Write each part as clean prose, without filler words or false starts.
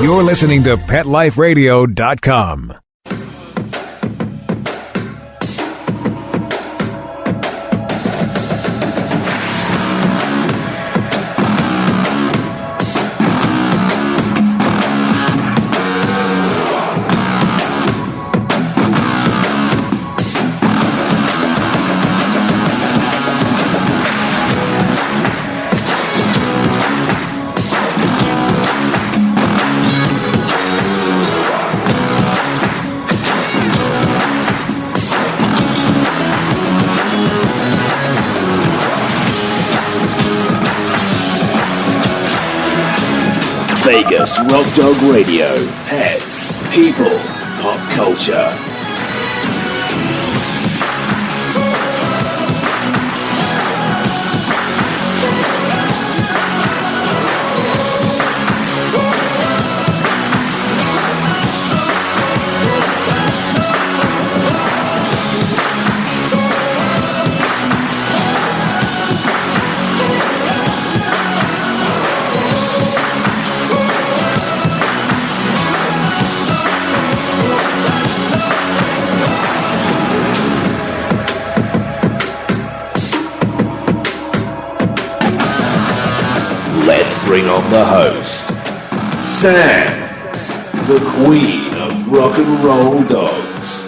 You're listening to PetLifeRadio.com. Vegas Rock Dog Radio. Pets, people, pop culture. Bring on the host, Sam, the Queen of Rock and Roll Dogs.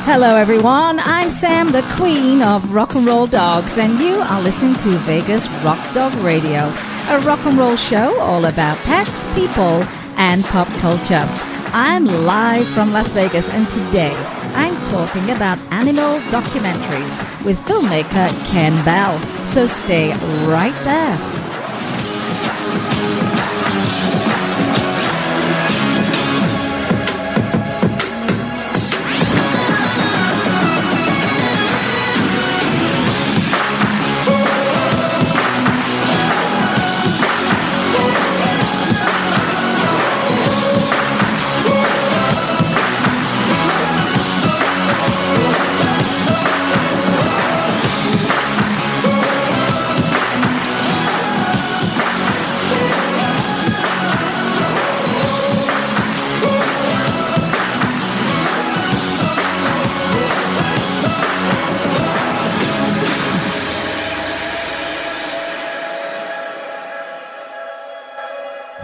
Hello everyone, I'm Sam, the Queen of Rock and Roll Dogs, and you are listening to Vegas Rock Dog Radio, a rock and roll show all about pets, people, and pop culture. I'm live from Las Vegas, and today I'm talking about animal documentaries with filmmaker Kenn Bell, so stay right there.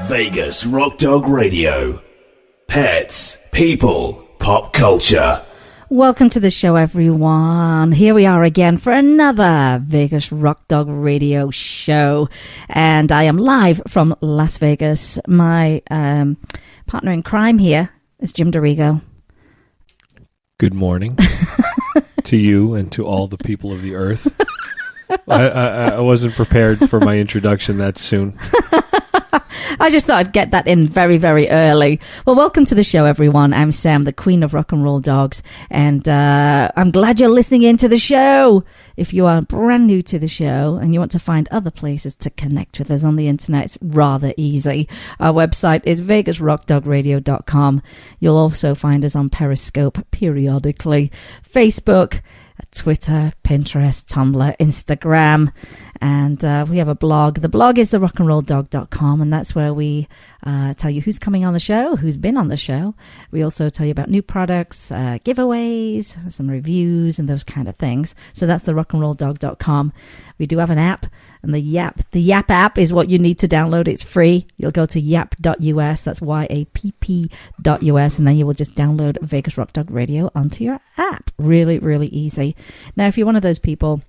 Vegas Rock Dog Radio. Pets, people, pop culture. Welcome to the show, everyone. Here we are again for another Vegas Rock Dog Radio show. And I am live from Las Vegas. My partner in crime here is Jim DeRigo. Good morning to you and to all the people of the earth. I wasn't prepared for my introduction that soon. I just thought I'd get that in very, very early. Well, welcome to the show, everyone. I'm Sam, the Queen of Rock and Roll Dogs, and I'm glad you're listening in to the show. If you are brand new to the show and you want to find other places to connect with us on the internet, it's rather easy. Our website is vegasrockdogradio.com. You'll also find us on Periscope periodically, Facebook, Twitter, Pinterest, Tumblr, Instagram, and we have a blog. The blog is therockandrolldog.com, and that's where we tell you who's coming on the show, who's been on the show. We also tell you about new products, giveaways, some reviews, and those kind of things. So that's therockandrolldog.com. We do have an app, and the Yap app is what you need to download. It's free. You'll go to yap.us, that's YAPP.us, and then you will just download Vegas Rock Dog Radio onto your app. Really, really easy. Now, if you're one of those people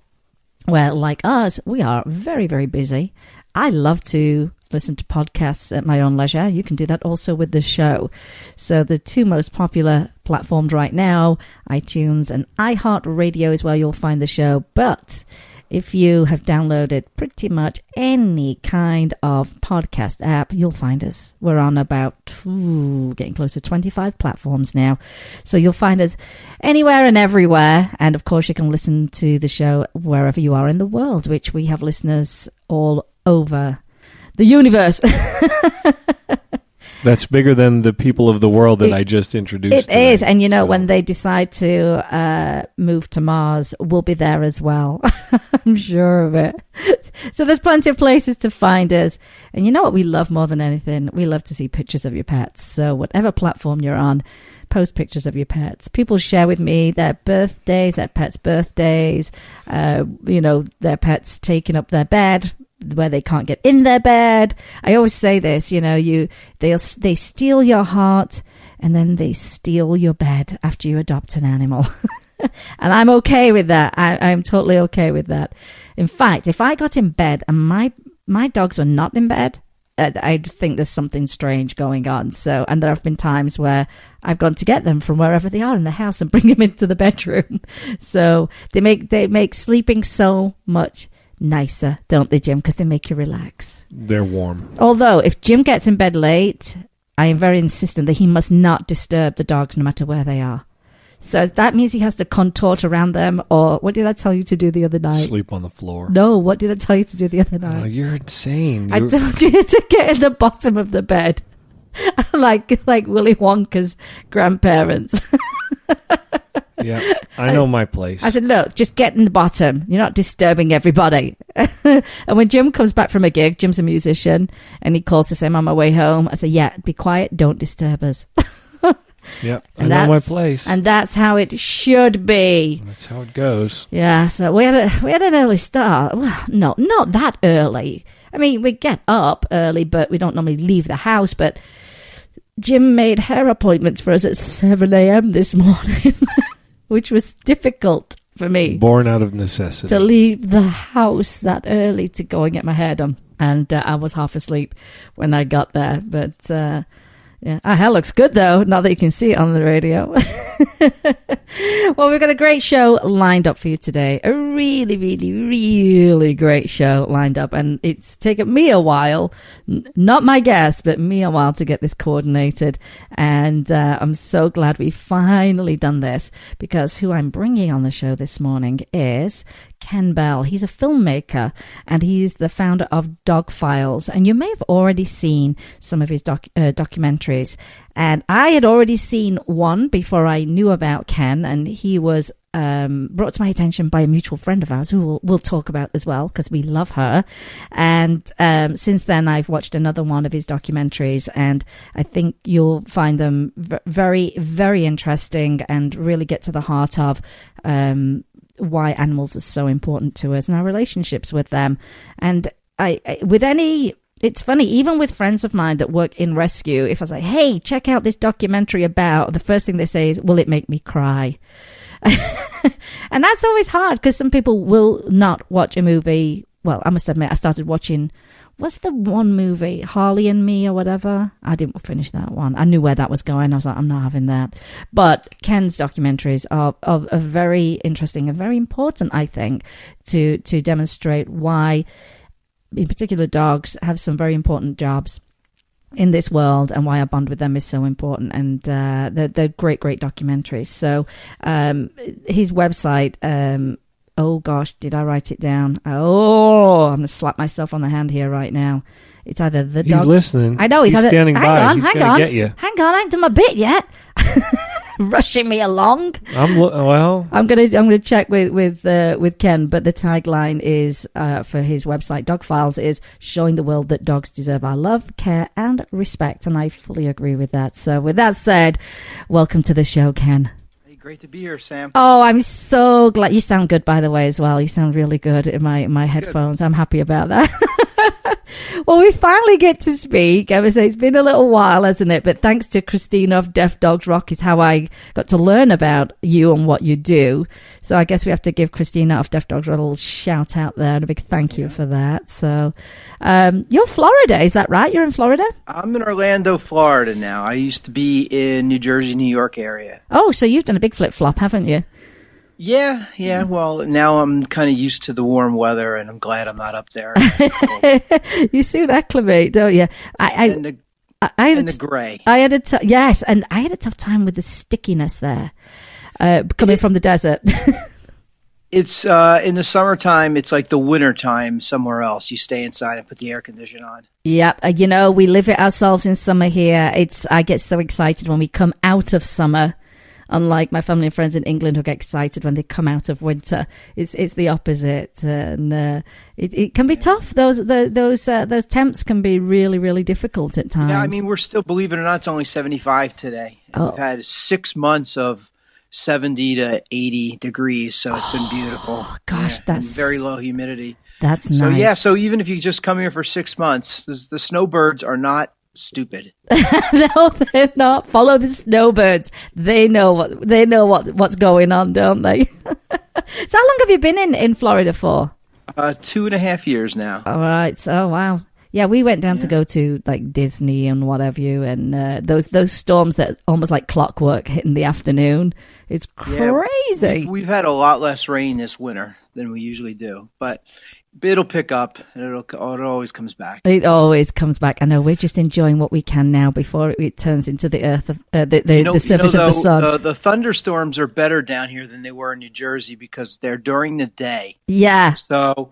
where, like us, we are very, very busy, I love to listen to podcasts at my own leisure. You can do that also with the show. So the two most popular platforms right now, iTunes and iHeartRadio, is where you'll find the show. But if you have downloaded pretty much any kind of podcast app, you'll find us. We're on about getting close to 25 platforms now. So you'll find us anywhere and everywhere. And of course, you can listen to the show wherever you are in the world, which we have listeners all over the universe. That's bigger than the people of the world that I just introduced. It today. is. And, when they decide to move to Mars, we'll be there as well. I'm sure of it. So there's plenty of places to find us. And you know what we love more than anything? We love to see pictures of your pets. So whatever platform you're on, post pictures of your pets. People share with me their birthdays, their pets' birthdays, their pets taking up their bed where they can't get in their bed. I always say this, they steal your heart and then they steal your bed after you adopt an animal. And I'm okay with that. I'm totally okay with that. In fact, if I got in bed and my dogs were not in bed, I'd think there's something strange going on. So, and there have been times where I've gone to get them from wherever they are in the house and bring them into the bedroom. So they make sleeping so much nicer, don't they, Jim? Because they make you relax. They're warm. Although, if Jim gets in bed late, I am very insistent that he must not disturb the dogs no matter where they are. So that means he has to contort around them, or what did I tell you to do the other night? Sleep on the floor. No, what did I tell you to do the other night? Oh, you're insane. I told you to get in the bottom of the bed. like Willy Wonka's grandparents. Yeah, I know my place. I said, look, just get in the bottom. You're not disturbing everybody. And when Jim comes back from a gig, Jim's a musician, and he calls to say, I'm on my way home. I say, yeah, be quiet. Don't disturb us. Yep, I know my place. And that's how it should be. That's how it goes. Yeah, so we had an early start. Well, no, not that early. I mean, we get up early, but we don't normally leave the house. But Jim made hair appointments for us at 7 a.m. this morning, which was difficult for me. Born out of necessity. To leave the house that early to go and get my hair done. And I was half asleep when I got there. But yeah, our hair looks good, though, not that you can see it on the radio. Well, we've got a great show lined up for you today. A really, really, really great show lined up. And it's taken me a while, not my guest, but me a while to get this coordinated. And I'm so glad we've finally done this, because who I'm bringing on the show this morning is Kenn Bell. He's a filmmaker, and he's the founder of Dog Files. And you may have already seen some of his documentaries. And I had already seen one before I knew about Kenn, and he was brought to my attention by a mutual friend of ours who we'll talk about as well, because we love her. And since then, I've watched another one of his documentaries, and I think you'll find them very, very interesting and really get to the heart of why animals are so important to us and our relationships with them. And it's funny, even with friends of mine that work in rescue, if I say, hey, check out this documentary about, the first thing they say is, will it make me cry? And that's always hard, because some people will not watch a movie. Well, I must admit, I started watching, what's the one movie, Harley and Me or whatever? I didn't finish that one. I knew where that was going. I was like, I'm not having that. But Kenn's documentaries are very interesting and very important, I think, to demonstrate why, in particular, dogs have some very important jobs in this world, and why our bond with them is so important. And they're great documentaries. So his website, oh gosh, did I write it down? Oh, I'm going to slap myself on the hand here right now. It's either the dog. He's listening. I know he's standing by. Hang He's going to get you. Hang on, I haven't done my bit yet. Rushing me along. I'm gonna check with Kenn, but the tagline is for his website Dog Files is showing the world that dogs deserve our love, care, and respect, and I fully agree with that. So, with that said, welcome to the show, Kenn. Great to be here, Sam. Oh, I'm so glad. You sound good, by the way, as well. You sound really good in my headphones. Good. I'm happy about that. Well, we finally get to speak. I would say it's been a little while, hasn't it? But thanks to Christina of Deaf Dogs Rock is how I got to learn about you and what you do. So I guess we have to give Christina of Deaf Dogs Rock a little shout out there and a big thank you for that. So you're Florida, is that right? You're in Florida? I'm in Orlando, Florida now. I used to be in New Jersey, New York area. Oh, so you've done a big flip-flop, haven't you? Yeah. Well, now I'm kind of used to the warm weather, and I'm glad I'm not up there. You soon acclimate, don't you? And the gray. I had a tough time with the stickiness there, coming from the desert. It's in the summertime. It's like the winter time somewhere else. You stay inside and put the air conditioner on. Yep. We live it ourselves in summer here. I get so excited when we come out of summer. Unlike my family and friends in England who get excited when they come out of winter, it's the opposite, and it can be tough. Those temps can be really, really difficult at times. Yeah, I mean, we're still, believe it or not, it's only 75 today. We've had 6 months of 70 to 80 degrees, so it's been beautiful. Oh, gosh, that's very low humidity. That's nice. So yeah, so even if you just come here for 6 months, the snowbirds are not stupid. No, they're not. Follow the snowbirds. They know what's going on, don't they? So how long have you been in Florida for? 2.5 years now. All right. So wow. Yeah, we went down to go to like Disney and what have you, and those storms that almost like clockwork hit in the afternoon. It's crazy. We've had a lot less rain this winter than we usually do, but it'll pick up, and it always comes back. It always comes back. I know we're just enjoying what we can now before it turns into the earth, the surface of the sun. The thunderstorms are better down here than they were in New Jersey because they're during the day. Yeah. So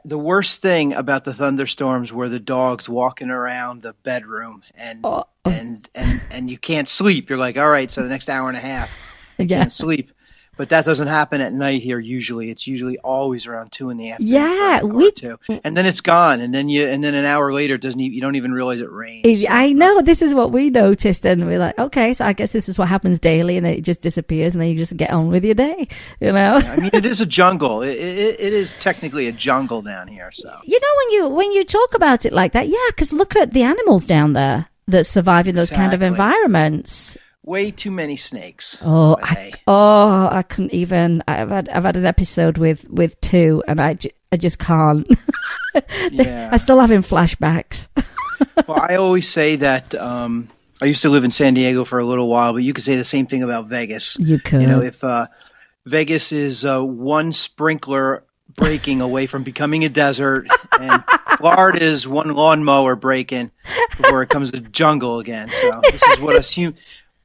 the worst thing about the thunderstorms were the dogs walking around the bedroom and you can't sleep. You're like, all right, so the next hour and a half, you can't sleep. But that doesn't happen at night here usually. It's usually always around 2 in the afternoon. Yeah, and then it's gone, and then an hour later you don't even realize it rained. I know, this is what we noticed, and we're like, okay, so I guess this is what happens daily, and then it just disappears, and then you just get on with your day, Yeah, I mean, it is a jungle. It is technically a jungle down here. So when you talk about it like that, yeah, because look at the animals down there that survive in those kind of environments. Way too many snakes. I couldn't even. I've had an episode with 2, and I just can't. Yeah. I still having flashbacks. Well, I always say that I used to live in San Diego for a little while, but you could say the same thing about Vegas. You could. If Vegas is one sprinkler breaking away from becoming a desert, and Florida is one lawnmower breaking before it comes to jungle again. So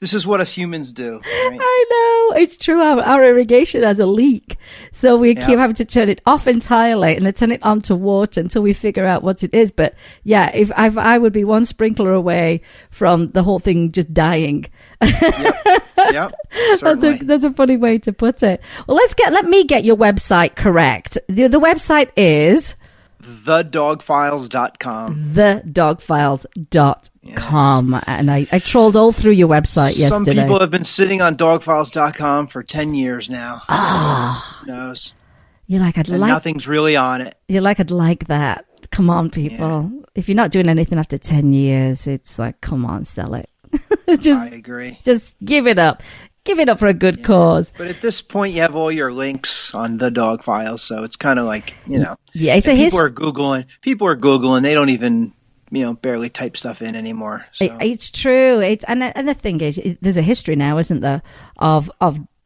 this is what us humans do. Right? I know. It's true. Our irrigation has a leak. So we keep having to turn it off entirely and then turn it on to water until we figure out what it is. But yeah, if I would be one sprinkler away from the whole thing just dying. Yep. That's a funny way to put it. Well, let me get your website correct. The website is thedogfiles.com. Thedogfiles.com. Yes. And I trolled all through your website yesterday. Some people have been sitting on dogfiles.com for 10 years now. Oh. Who knows? Nothing's really on it. I'd like that. Come on, people. Yeah. If you're not doing anything after 10 years, it's like, come on, sell it. I agree. Just give it up. Give it up for a good cause. But at this point, you have all your links on the dog files, so it's kind of like, Yeah, people are Googling. They don't even, barely type stuff in anymore. So. It's true. And the thing is, there's a history now, isn't there, of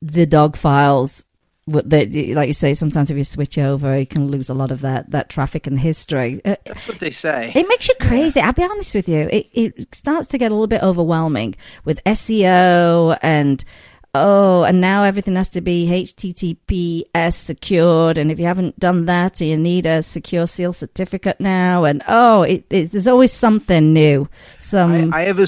the dog files. Like you say, sometimes if you switch over, you can lose a lot of that traffic and history. That's what they say. It makes you crazy. I'll be honest with you. It starts to get a little bit overwhelming with SEO and now everything has to be HTTPS secured. And if you haven't done that, you need a secure seal certificate now. And there's always something new. I have a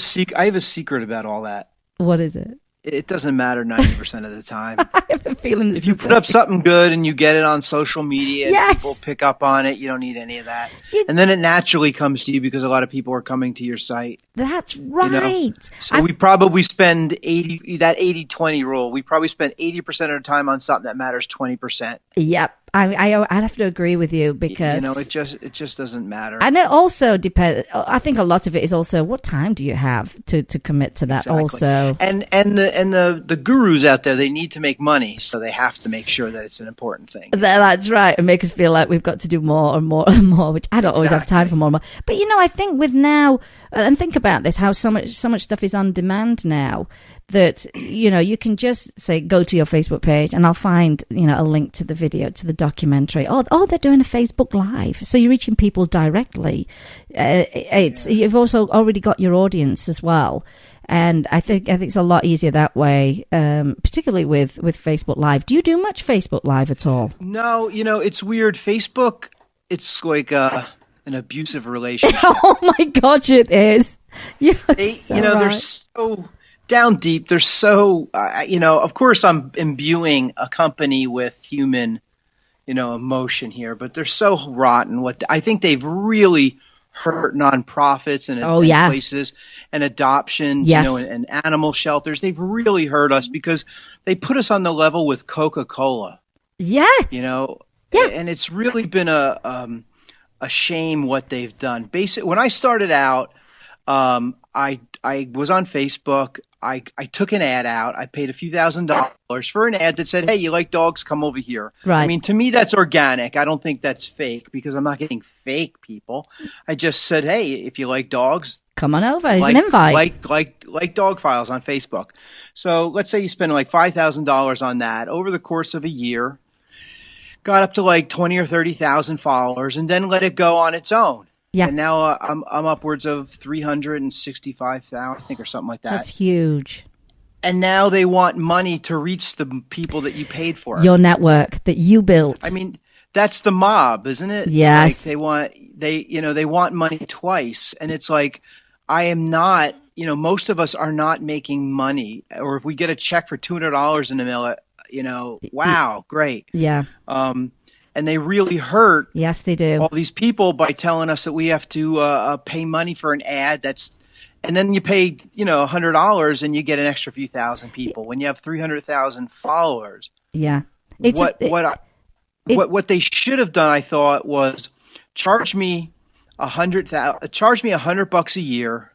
secret about all that. What is it? It doesn't matter 90% of the time. I have a feeling if you put up something good and you get it on social media and people pick up on it, you don't need any of that. And then it naturally comes to you because a lot of people are coming to your site. That's right. So we probably spend 80-20 rule. We probably spend 80% of the time on something that matters 20%. Yep. I'd have to agree with you because it just doesn't matter. And it also depends. I think a lot of it is also what time do you have to commit to that. Exactly. Also. And the gurus out there, they need to make money, so they have to make sure that it's an important thing. That's right, and make us feel like we've got to do more and more and more, which I don't always have time for more and more. But I think with now, and think about this, how so much stuff is on demand now. That you can just say go to your Facebook page and I'll find a link to the video, to the documentary. They're doing a Facebook Live, so you're reaching people directly. You've also already got your audience as well, And I think it's a lot easier that way, particularly with Facebook Live. Do you do much Facebook Live at all? No, it's weird. Facebook, it's like an abusive relationship. Oh my gosh, it is. Yes, they're so down deep. They're so, of course I'm imbuing a company with human, emotion here, but they're so rotten. I think they've really hurt nonprofits and places and adoptions, and animal shelters. They've really hurt us because they put us on the level with Coca-Cola. Yeah. And it's really been a shame what they've done. When I started out, I was on Facebook. I took an ad out. I paid a few $1,000s for an ad that said, "Hey, you like dogs? Come over here." Right. I mean, to me, that's organic. I don't think that's fake because I'm not getting fake people. I just said, "Hey, if you like dogs, come on over." It's an invite. Like Dog Files on Facebook. So let's say you spend like $5,000 on that over the course of a year, got up to like 20 or 30,000 followers, and then let it go on its own. Yeah. And now I'm upwards of 365,000, I think, or something like that. That's huge. And now they want money to reach the people that you paid for. Your network that you built. I mean, that's the mob, isn't it? Yes. Like they want money twice, and it's like, I am not. Most of us are not making money, or if we get a check for $200 in the mail, wow, great. Yeah. And they really hurt. Yes, they do. All these people by telling us that we have to pay money for an ad and then you pay $100 and you get an extra few thousand people when you have 300,000 followers. Yeah. What they should have done, I thought, was charge me $100 a year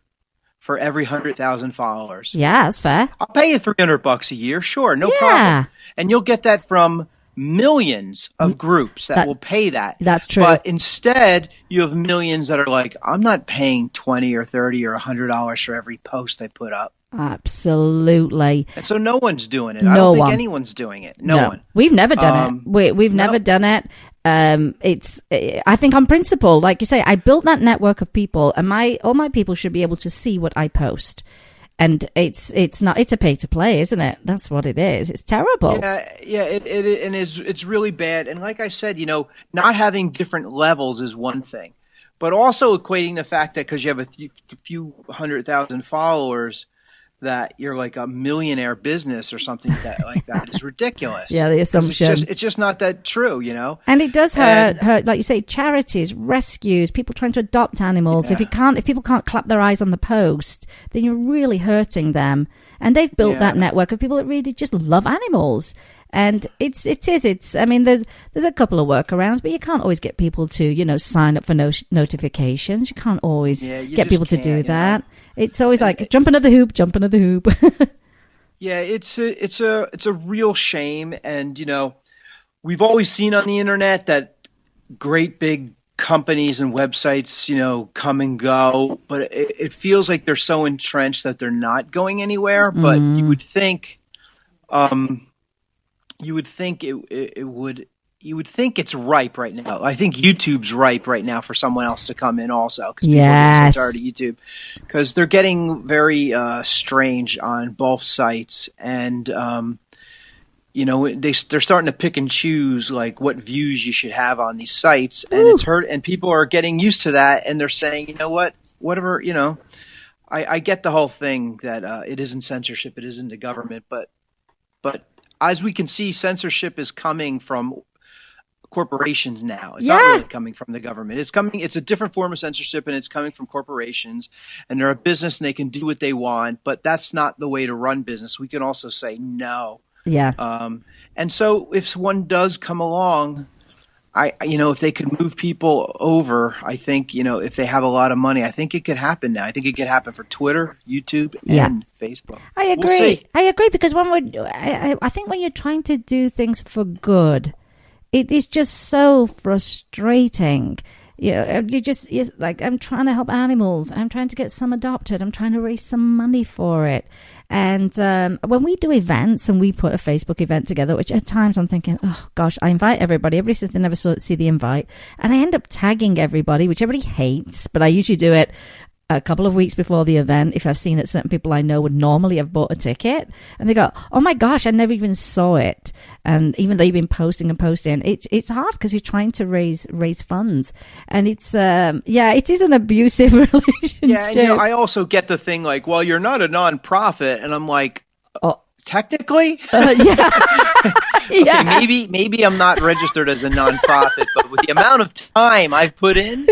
for every 100,000 followers. Yeah, that's fair. I'll pay you $300 a year, sure, no problem. And you'll get that from millions of groups that will pay that. That's true. But instead, you have millions that are like, I'm not paying $20 or $30 or $100 for every post I put up. Absolutely. And so no one's doing it. I don't think anyone's doing it. No one. We've never done it. We've never done it. I think on principle, like you say, I built that network of people, and all my people should be able to see what I post. And it's a pay to play, isn't it? That's what it is. It's terrible. Yeah, it's really bad. And like I said, not having different levels is one thing, but also equating the fact that because you have a few 100,000 followers, that you're like a millionaire business or something like that is ridiculous. Yeah, the assumption. It's just not that true, And it does hurt, like you say, charities, rescues, people trying to adopt animals. Yeah. If people can't clap their eyes on the post, then you're really hurting them. And they've built that network of people that really just love animals. And it is. I mean, there's a couple of workarounds, but you can't always get people to, sign up for notifications. You can't always get people to do that. It's always like jump another hoop. Yeah, it's a real shame, and we've always seen on the internet that great big companies and websites, come and go, but it feels like they're so entrenched that they're not going anywhere. But you would think, you would think it's ripe right now. I think YouTube's ripe right now for someone else to come in also, because people are getting so tired of YouTube, because they're getting very strange on both sites, and they're starting to pick and choose like what views you should have on these sites, and it's hurt, and people are getting used to that, and they're saying, whatever, I get the whole thing that it isn't censorship, it isn't the government, but as we can see, censorship is coming from corporations now. It's not really coming from the government. It's a different form of censorship, and it's coming from corporations, and they're a business and they can do what they want, but that's not the way to run business. We can also say no. Yeah. And so if one does come along, if they could move people over, I think, if they have a lot of money, I think it could happen now. I think it could happen for Twitter, YouTube, and Facebook. I agree. We'll see. I agree, because I think when you're trying to do things for good, it is just so frustrating. You're like, I'm trying to help animals. I'm trying to get some adopted. I'm trying to raise some money for it. And when we do events and we put a Facebook event together, which at times I'm thinking, oh gosh, I invite everybody. Everybody says they never see the invite. And I end up tagging everybody, which everybody hates, but I usually do it a couple of weeks before the event if I've seen that certain people I know would normally have bought a ticket, and they go, "Oh my gosh, I never even saw it." And even though you've been posting, it's hard because you're trying to raise funds, and it's it is an abusive relationship. Yeah, and, I also get the thing like, well, you're not a nonprofit, and I'm like, technically, yeah. Okay, maybe I'm not registered as a nonprofit, but with the amount of time I've put in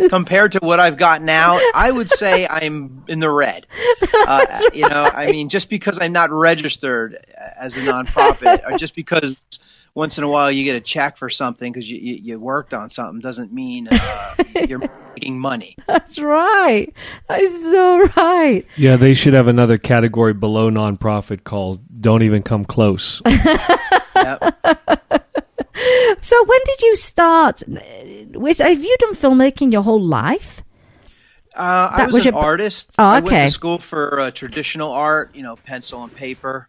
compared to what I've got now, I would say I'm in the red. I mean, just because I'm not registered as a nonprofit, or just because once in a while you get a check for something because you worked on something, doesn't mean you're making money. That's right. That is so right. Yeah, they should have another category below nonprofit called "Don't Even Come Close." Yep. So when did you start? Have you done filmmaking your whole life? I was an artist. Oh, okay. I went to school for traditional art, pencil and paper.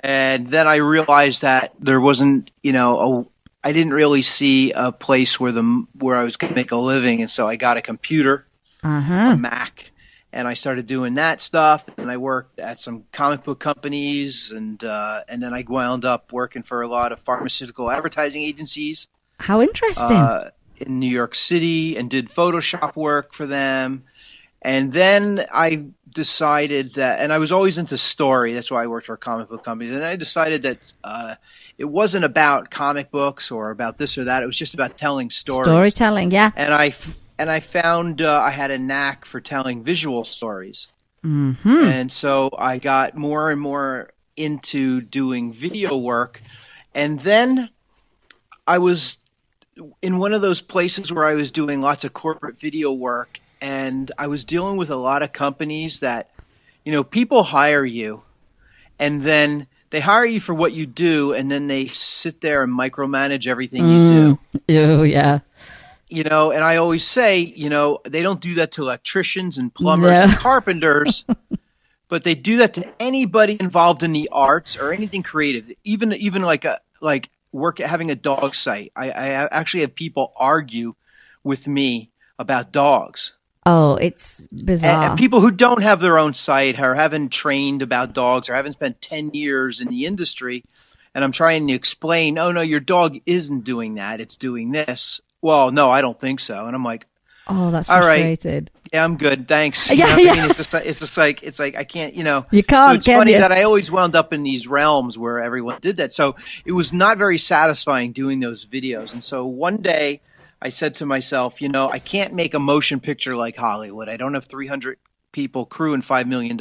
And then I realized that there wasn't, I didn't really see a place where I was going to make a living. And so I got a computer, a Mac, and I started doing that stuff. And I worked at some comic book companies, and then I wound up working for a lot of pharmaceutical advertising agencies. How interesting. In New York City, and did Photoshop work for them. And then I decided that, and I was always into story. That's why I worked for comic book companies. And I decided that it wasn't about comic books or about this or that. It was just about telling stories. Storytelling, yeah. And I found I had a knack for telling visual stories. Mm-hmm. And so I got more and more into doing video work. And then I was in one of those places where I was doing lots of corporate video work. And I was dealing with a lot of companies that, people hire you, and then they hire you for what you do, and then they sit there and micromanage everything you do. Oh, yeah. And I always say, they don't do that to electricians and plumbers and carpenters, but they do that to anybody involved in the arts or anything creative, even like having a dog site. I actually have people argue with me about dogs. Oh, it's bizarre. And people who don't have their own site or haven't trained about dogs or haven't spent 10 years in the industry, and I'm trying to explain, oh, no, your dog isn't doing that. It's doing this. Well, no, I don't think so. And I'm like, oh, that's frustrated. All right. Yeah, I'm good. Thanks. Yeah, I mean, it's just like I can't, You can't. So it's funny that I always wound up in these realms where everyone did that. So it was not very satisfying doing those videos. And so one day I said to myself, I can't make a motion picture like Hollywood. I don't have 300 people, crew, and $5 million.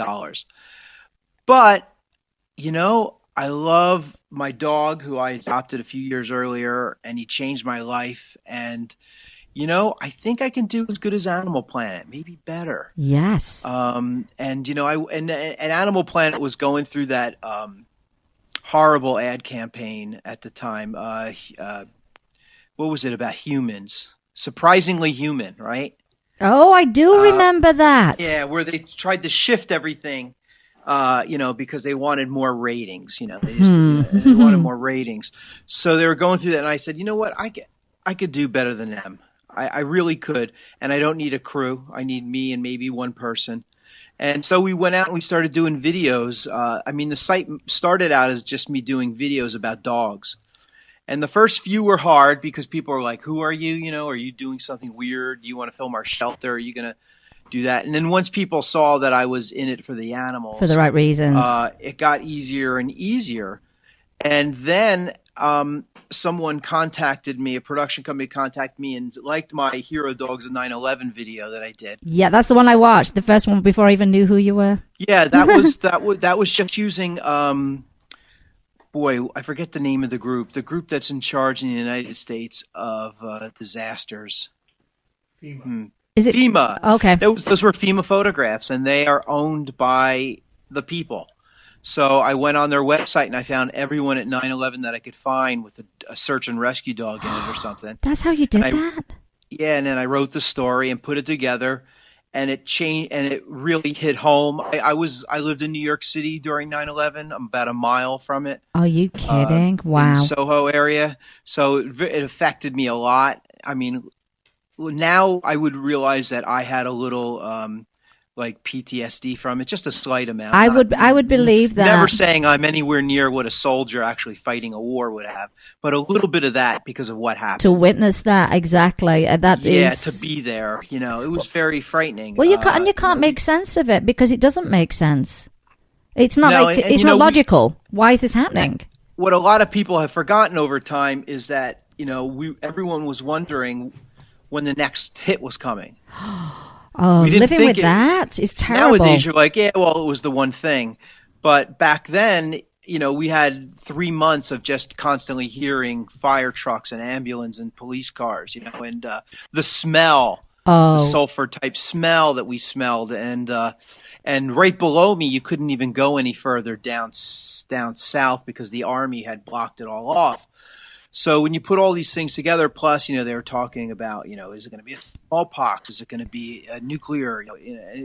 But, I love my dog, who I adopted a few years earlier, and he changed my life. And, I think I can do as good as Animal Planet, maybe better. Yes. And Animal Planet was going through that horrible ad campaign at the time. What was it about humans? Surprisingly Human, right? Oh, I do remember that. Yeah, where they tried to shift everything, because they wanted more ratings. They wanted more ratings. So they were going through that, and I said, you know what? I could do better than them. I really could, and I don't need a crew. I need me and maybe one person. And so we went out and we started doing videos. The site started out as just me doing videos about dogs. And the first few were hard because people are like, who are you? Are you doing something weird? Do you want to film our shelter? Are you going to do that? And then once people saw that I was in it for the animals, for the right reasons, it got easier and easier. And then someone contacted me, a production company contacted me and liked my Hero Dogs of 9/11 video that I did. Yeah, that's the one I watched, the first one before I even knew who you were. Yeah, that was just using I forget the name of the group that's in charge in the United States of disasters. FEMA. Is it FEMA? Okay. Those were FEMA photographs, and they are owned by the people. So I went on their website and I found everyone at 9/11 that I could find with a search and rescue dog in it or something. That's how you did that? Yeah, and then I wrote the story and put it together. And it changed, and it really hit home. I lived in New York City during 9/11. I'm about a mile from it. Are you kidding? Wow. In Soho area. So it affected me a lot. I mean, now I would realize that I had a little like PTSD from it, just a slight amount. I would believe that. Never saying I'm anywhere near what a soldier actually fighting a war would have, but a little bit of that because of what happened. To witness that, exactly. To be there, it was very frightening. Well, you can't make sense of it because it doesn't make sense. It's not it's not logical. Why is this happening? What a lot of people have forgotten over time is that everyone was wondering when the next hit was coming. Oh, living with that is terrible. Nowadays, you're like, yeah, well, it was the one thing. But back then, we had 3 months of just constantly hearing fire trucks and ambulance and police cars, and the smell, the sulfur type smell that we smelled. And right below me, you couldn't even go any further down south because the Army had blocked it all off. So when you put all these things together, plus, they were talking about, is it going to be a smallpox? Is it going to be a nuclear?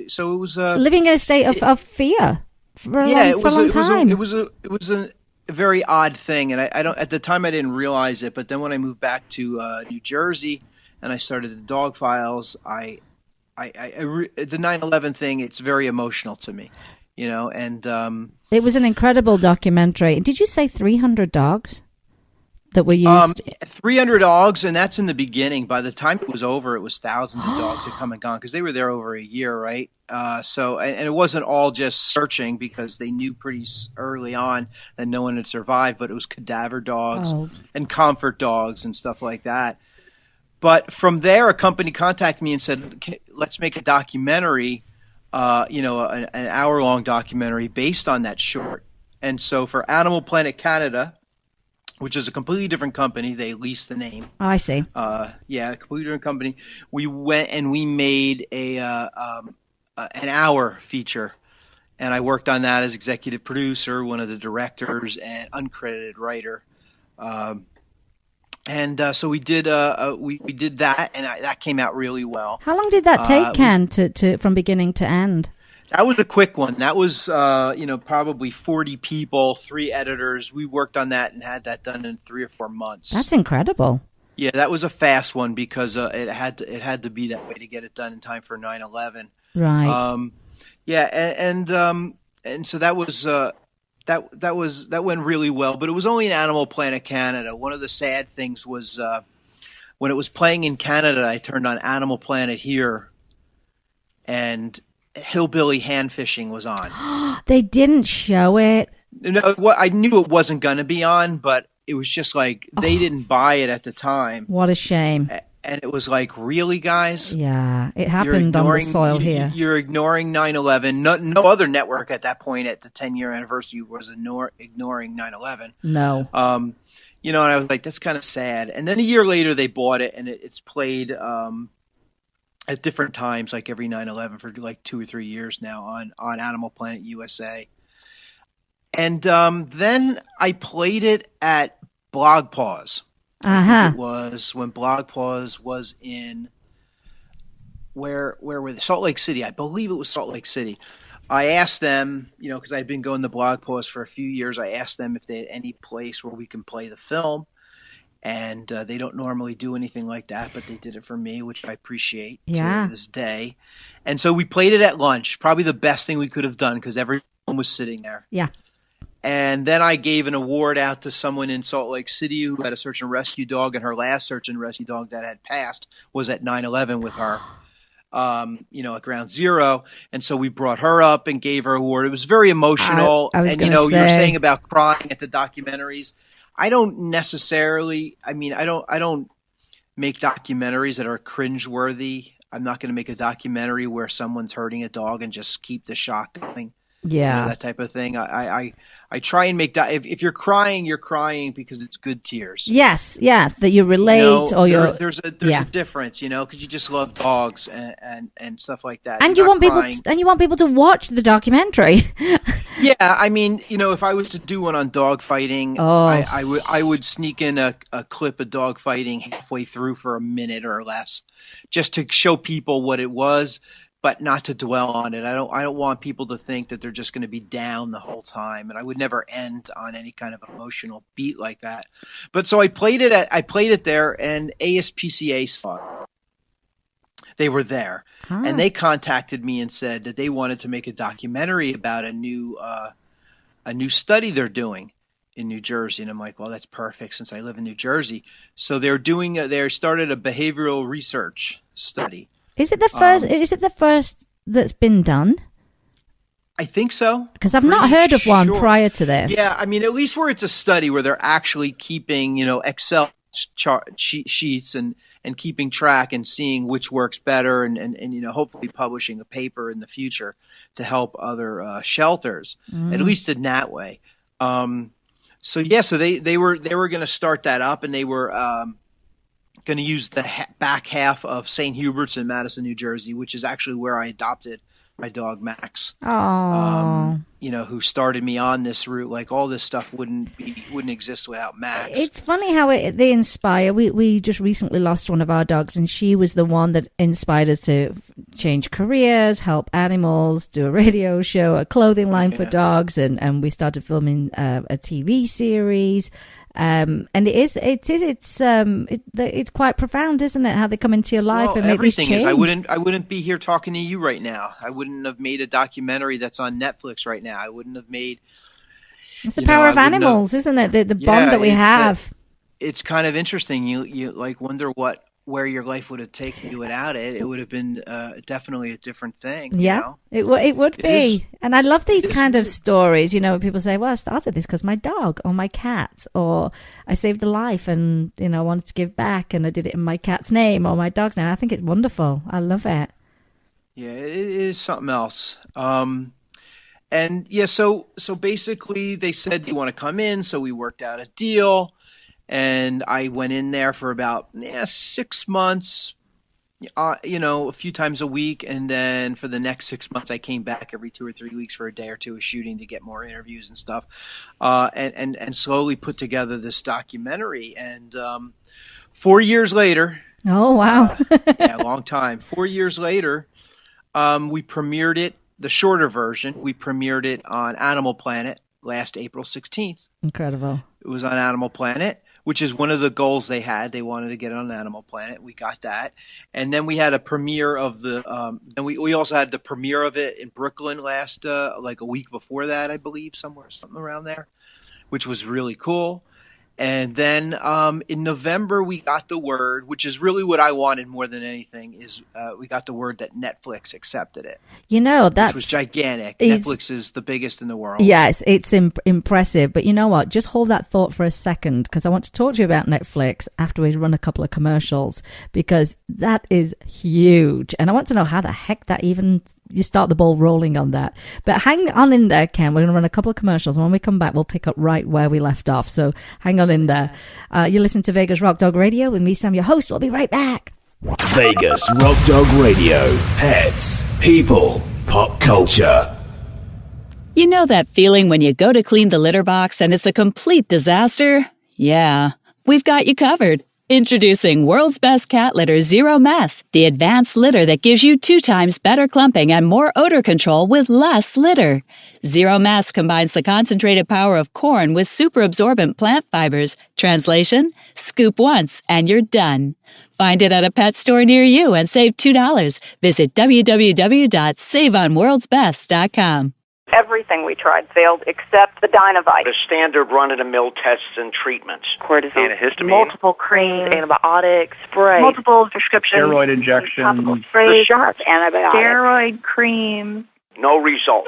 So it was living in a state of fear for a long time. It was a very odd thing, and I don't at the time I didn't realize it. But then when I moved back to New Jersey and I started the dog files, the 9/11 thing, it's very emotional to me, and it was an incredible documentary. Did you say 300 dogs? That were used? 300 dogs, and that's in the beginning. By the time it was over, it was thousands of dogs had come and gone because they were there over a year, right? So it wasn't all just searching because they knew pretty early on that no one had survived, but it was cadaver dogs and comfort dogs and stuff like that. But from there, a company contacted me and said, let's make a documentary, an hour-long documentary based on that short. And so for Animal Planet Canada, which is a completely different company. They leased the name. Oh, I see. A completely different company. We went and we made an hour feature, and I worked on that as executive producer, one of the directors, and uncredited writer. So we did did that, and that came out really well. How long did that take, Ken, to from beginning to end? That was a quick one. That was, probably 40 people, 3 editors. We worked on that and had that done in 3 or 4 months. That's incredible. Yeah, that was a fast one because it had to be that way to get it done in time for 9/11. Right. And so that was that went really well. But it was only in Animal Planet Canada. One of the sad things was when it was playing in Canada, I turned on Animal Planet here, and hillbilly hand fishing was on. They didn't show it. No, I knew it wasn't going to be on, but it was just like they didn't buy it at the time. What a shame. And it was like, really, guys? Yeah, it happened on the soil here. You're ignoring 9/11. No other network at that point at the 10-year anniversary was ignoring 9/11. No. And I was like, that's kind of sad. And then a year later, they bought it, and it's played at different times, like every 9/11 for like 2 or 3 years now on Animal Planet USA. And then I played it at Blog Pause. Uh-huh. It was when Blog Pause was in where were they? Salt Lake City. I believe it was Salt Lake City. I asked them, because I'd been going to Blog Pause for a few years, I asked them if they had any place where we can play the film. And they don't normally do anything like that, but they did it for me, which I appreciate to this day. And so we played it at lunch, probably the best thing we could have done because everyone was sitting there. Yeah. And then I gave an award out to someone in Salt Lake City who had a search and rescue dog, and her last search and rescue dog that had passed was at 9/11 with her, at Ground Zero. And so we brought her up and gave her an award. It was very emotional. I was and, say, you were saying about crying at the documentaries. I don't necessarily. I don't make documentaries that are cringeworthy. I'm not going to make a documentary where someone's hurting a dog and just keep the shock going. Yeah, that type of thing. I try and make that. If you're crying because it's good tears. Yes, yeah, that you relate there's a difference, because you just love dogs and stuff like that. And you want people to watch the documentary. Yeah, if I was to do one on dog fighting, I would sneak in a clip of dog fighting halfway through for a minute or less, just to show people what it was, but not to dwell on it. I don't want people to think that they're just going to be down the whole time, and I would never end on any kind of emotional beat like that. But so I played it there, and ASPCA saw it. they were there. And they contacted me and said that they wanted to make a documentary about a new study they're doing in New Jersey. And I'm like, well, that's perfect since I live in New Jersey. So they started a behavioral research study. Is it the first? Is it the first that's been done? I think so. Because I've not heard of one prior to this. Yeah, I mean, at least where it's a study where they're actually keeping, Excel sheets and keeping track and seeing which works better and hopefully publishing a paper in the future to help other shelters, at least in that way. So they were going to start that up, and they were going to use the back half of St. Hubert's in Madison, New Jersey, which is actually where I adopted my dog Max. Who started me on this route. Like, all this stuff wouldn't exist without Max. It's funny how they inspire. We just recently lost one of our dogs, and she was the one that inspired us to change careers, help animals, do a radio show, a clothing line for dogs, and we started filming a TV series. And it's quite profound, isn't it? How they come into your life and make this change. Everything is. I wouldn't be here talking to you right now. I wouldn't have made a documentary that's on Netflix right now. I wouldn't have made. It's the power of animals, isn't it? The bond that we have. It's kind of interesting. You like wonder where your life would have taken you without it. It would have been definitely a different thing. Yeah, it would be. And I love these kind of stories, when people say, well, I started this because my dog or my cat, or I saved a life and, I wanted to give back and I did it in my cat's name or my dog's name. I think it's wonderful. I love it. Yeah, it is something else. So basically they said, do you want to come in? So we worked out a deal. And I went in there for about 6 months, a few times a week. And then for the next 6 months, I came back every 2 or 3 weeks for a day or two of shooting to get more interviews and stuff, and slowly put together this documentary. And 4 years later. Oh, wow. A long time. 4 years later, we premiered it, the shorter version. We premiered it on Animal Planet last April 16th. Incredible. It was on Animal Planet, which is one of the goals they had. They wanted to get it on Animal Planet. We got that. And then we had a premiere of and we also had the premiere of it in Brooklyn last, like a week before that, I believe, something around there, which was really cool. And then in November, we got the word, which is really what I wanted more than anything, is we got the word that Netflix accepted it. Which was gigantic. Netflix is the biggest in the world. Yes, it's impressive. But you know what? Just hold that thought for a second, because I want to talk to you about Netflix after we run a couple of commercials, because that is huge. And I want to know how the heck you start the ball rolling on that. But hang on in there, Ken. We're going to run a couple of commercials. And when we come back, we'll pick up right where we left off. So hang on in there. You listen to Vegas Rock Dog Radio with me, Sam, your host. We'll be right back. Vegas Rock Dog Radio. Pets, people, pop culture. You know that feeling when you go to clean the litter box and it's a complete disaster? Yeah, we've got you covered. Introducing World's Best Cat Litter Zero Mess, the advanced litter that gives you 2 times better clumping and more odor control with less litter. Zero Mess combines the concentrated power of corn with super absorbent plant fibers. Translation: scoop once and you're done. Find it at a pet store near you and save $2. Visit www.saveonworldsbest.com. Everything we tried failed except the Dynovite. The standard run-of-the-mill tests and treatments. Cortisone, antihistamine, multiple creams, antibiotics, spray, multiple prescriptions, steroid injections, spray, shots, antibiotics, steroid creams. No results.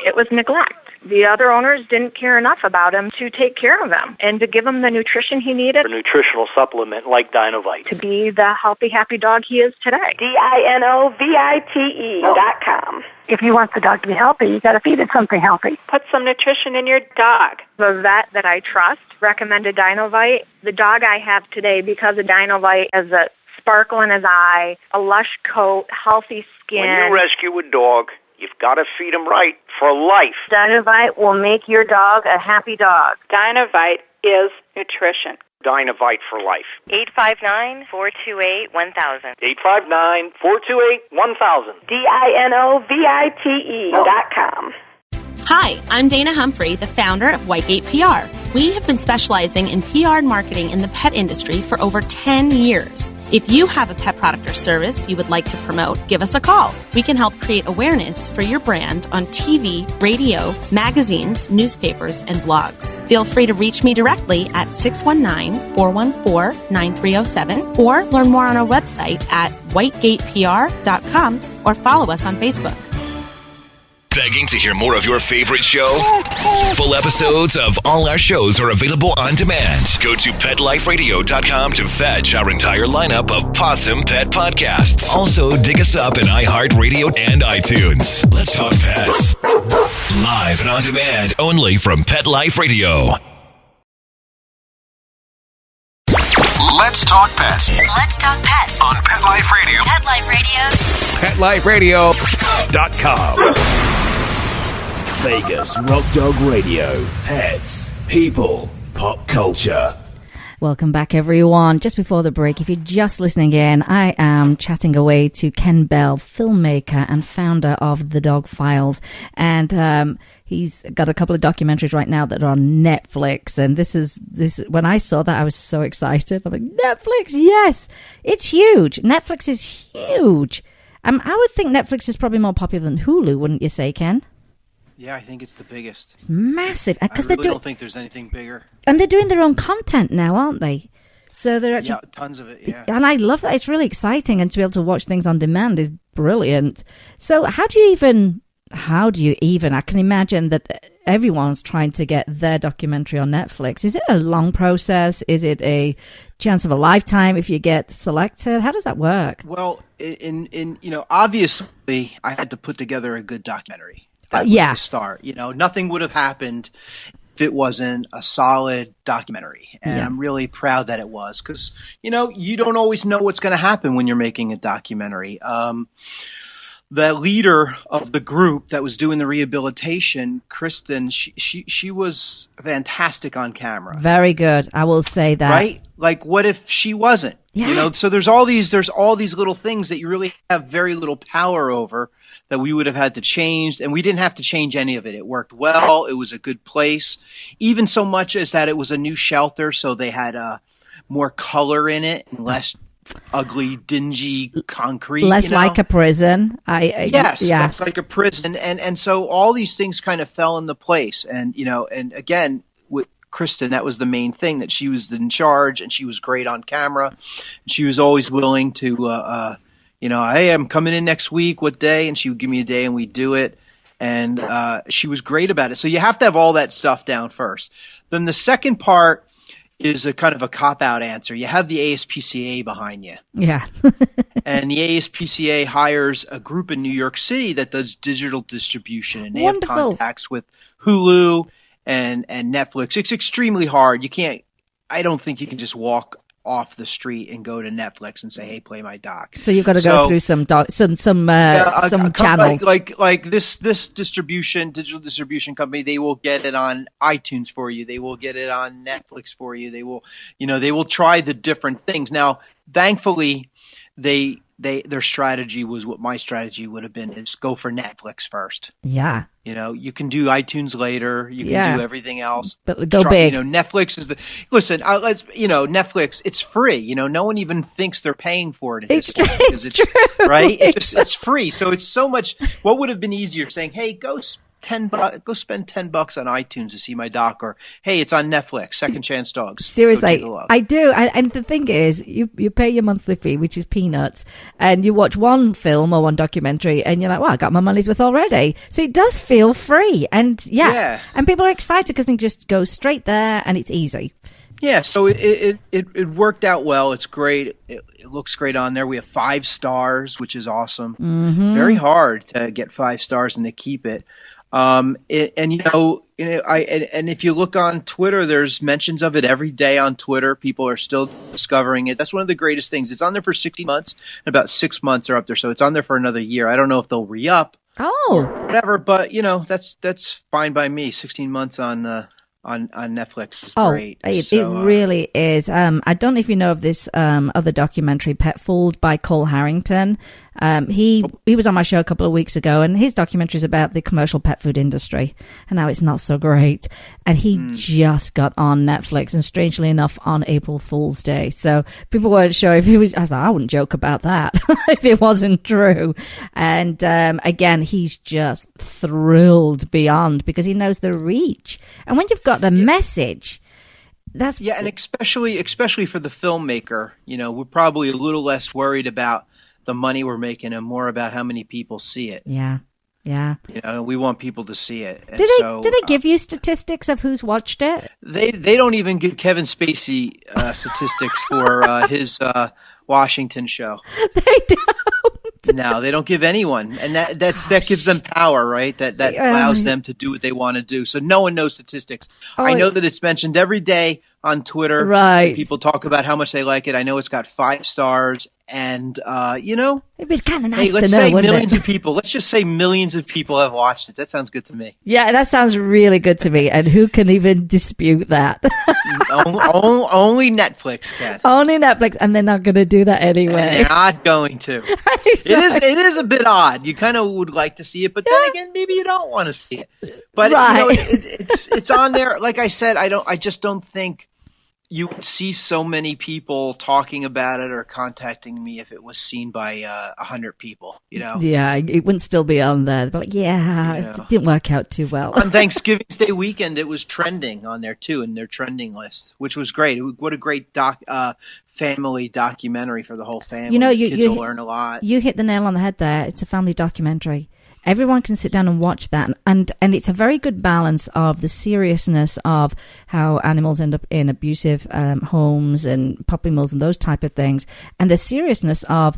It was neglect. The other owners didn't care enough about him to take care of him and to give him the nutrition he needed. A nutritional supplement like Dynovite. To be the healthy, happy dog he is today. DINOVITE.com. If you want the dog to be healthy, you got to feed it something healthy. Put some nutrition in your dog. The vet that I trust recommended Dynovite. The dog I have today, because of Dynovite, has a sparkle in his eye, a lush coat, healthy skin. When you rescue a dog, you've got to feed him right for life. Dynovite will make your dog a happy dog. Dynovite is nutrition. Dynovite for life. 859-428-1000. 859-428-1000. DINOVITE.com. Hi, I'm Dana Humphrey, the founder of Whitegate PR. We have been specializing in PR and marketing in the pet industry for over 10 years. If you have a pet product or service you would like to promote, give us a call. We can help create awareness for your brand on TV, radio, magazines, newspapers, and blogs. Feel free to reach me directly at 619-414-9307 or learn more on our website at whitegatepr.com or follow us on Facebook. Begging to hear more of your favorite show? Full episodes of all our shows are available on demand. Go to PetLifeRadio.com to fetch our entire lineup of Possum Pet podcasts. Also, dig us up in iHeartRadio and iTunes. Let's Talk Pets. Live and on demand only from Pet Life Radio. Let's Talk Pets. Let's Talk Pets On Pet Life Radio. Pet Life Radio. PetLifeRadio.com. Vegas Rock Dog Radio. Pets, people, pop culture. Welcome back, everyone. Just before the break, if you're just listening in, I am chatting away to Kenn Bell, filmmaker and founder of The Dog Files. And he's got a couple of documentaries right now that are on Netflix. And this when I saw that, I was so excited. I'm like, Netflix, yes! It's huge. Netflix is huge. I would think Netflix is probably more popular than Hulu, wouldn't you say, Ken? Yeah, I think it's the biggest. It's massive. I really don't think there's anything bigger. And they're doing their own content now, aren't they? So they're actually... Yeah, tons of it, yeah. And I love that. It's really exciting. And to be able to watch things on demand is brilliant. So how do you even... I can imagine that everyone's trying to get their documentary on Netflix. Is it a long process? Is it a chance of a lifetime if you get selected? How does that work? Well, obviously, I had to put together a good documentary. That was the start. Nothing would have happened if it wasn't a solid documentary. And I'm really proud that it was because, you don't always know what's going to happen when you're making a documentary. The leader of the group that was doing the rehabilitation, Kristen, she was fantastic on camera. Very good. I will say that. Right? Like, what if she wasn't? Yeah. So there's all these little things that you really have very little power over that we would have had to change, and we didn't have to change any of it. It worked well. It was a good place, even so much as that it was a new shelter, so they had more color in it and less ugly, dingy concrete. Less like a prison. Yes, less like a prison, and so all these things kind of fell into place, and and again with Kristen, that was the main thing, that she was in charge and she was great on camera. She was always willing to. Hey, I'm coming in next week. What day? And she would give me a day and we'd do it. And she was great about it. So you have to have all that stuff down first. Then the second part is a kind of a cop-out answer. You have the ASPCA behind you. Yeah. And the ASPCA hires a group in New York City that does digital distribution. And they have contacts with Hulu and Netflix. It's extremely hard. I don't think you can just walk off the street and go to Netflix and say, "Hey, play my doc." So you've got to go through some channels, like this digital distribution company. They will get it on iTunes for you. They will get it on Netflix for you. They will try the different things. Now, thankfully, their strategy was what my strategy would have been: is go for Netflix first. Yeah. You can do iTunes later. You can do everything else. But go big. Netflix is Netflix, it's free. No one even thinks they're paying for it. It's true. Right? It's free. So it's so much. What would have been easier saying, "Hey, go spend $10 on iTunes to see my doc," or, "Hey, it's on Netflix, Second Chance Dogs." Seriously, I do. And the thing is, you pay your monthly fee, which is peanuts, and you watch one film or one documentary, and you're like, "Well, I got my money's worth already." So it does feel free, and and people are excited because they just go straight there, and it's easy. Yeah, so it worked out well. It's great. It looks great on there. We have 5 stars, which is awesome. Mm-hmm. It's very hard to get 5 stars and to keep it. And if you look on Twitter, there's mentions of it every day on Twitter. People are still discovering it. That's one of the greatest things. It's on there for 60 months, and about 6 months are up there. So it's on there for another year. I don't know if they'll re-up or whatever, but that's fine by me. 16 months on Netflix is great. It really is. I don't know if you know of this other documentary, Pet Fooled, by Cole Harrington. He was on my show a couple of weeks ago, and his documentary is about the commercial pet food industry and how it's not so great. And he just got on Netflix, and strangely enough, on April Fool's Day. So people weren't sure if he was. I was like, I wouldn't joke about that if it wasn't true. And again, he's just thrilled beyond because he knows the reach. And when you've got the message. And especially for the filmmaker, we're probably a little less worried about the money we're making and more about how many people see it. Yeah. We want people to see it. And do they give you statistics of who's watched it? They don't even give Kevin Spacey statistics for his Washington show. They don't. No, they don't give anyone, and that gives them power, right? That allows them to do what they want to do. So no one knows statistics. I know that it's mentioned every day on Twitter. Right. People talk about how much they like it. I know it's got 5 stars, and it'd be kind of nice let's to know. Say millions of people. Let's just say millions of people have watched it. That sounds good to me. Yeah, that sounds really good to me. And who can even dispute that? Only Netflix can. Only Netflix, and they're not going to do that anyway. And they're not going to. It is a bit odd. You kind of would like to see it, but then again, maybe you don't want to see it. But it's on there. Like I said, I just don't think you would see so many people talking about it or contacting me if it was seen by 100 people. Yeah, it wouldn't still be on there. But it didn't work out too well. On Thanksgiving Day weekend, it was trending on there too, in their trending list, which was great. What a great family documentary for the whole family. Kids will learn a lot. You hit the nail on the head there. It's a family documentary. Everyone can sit down and watch that, and it's a very good balance of the seriousness of how animals end up in abusive homes and puppy mills and those type of things, and the seriousness of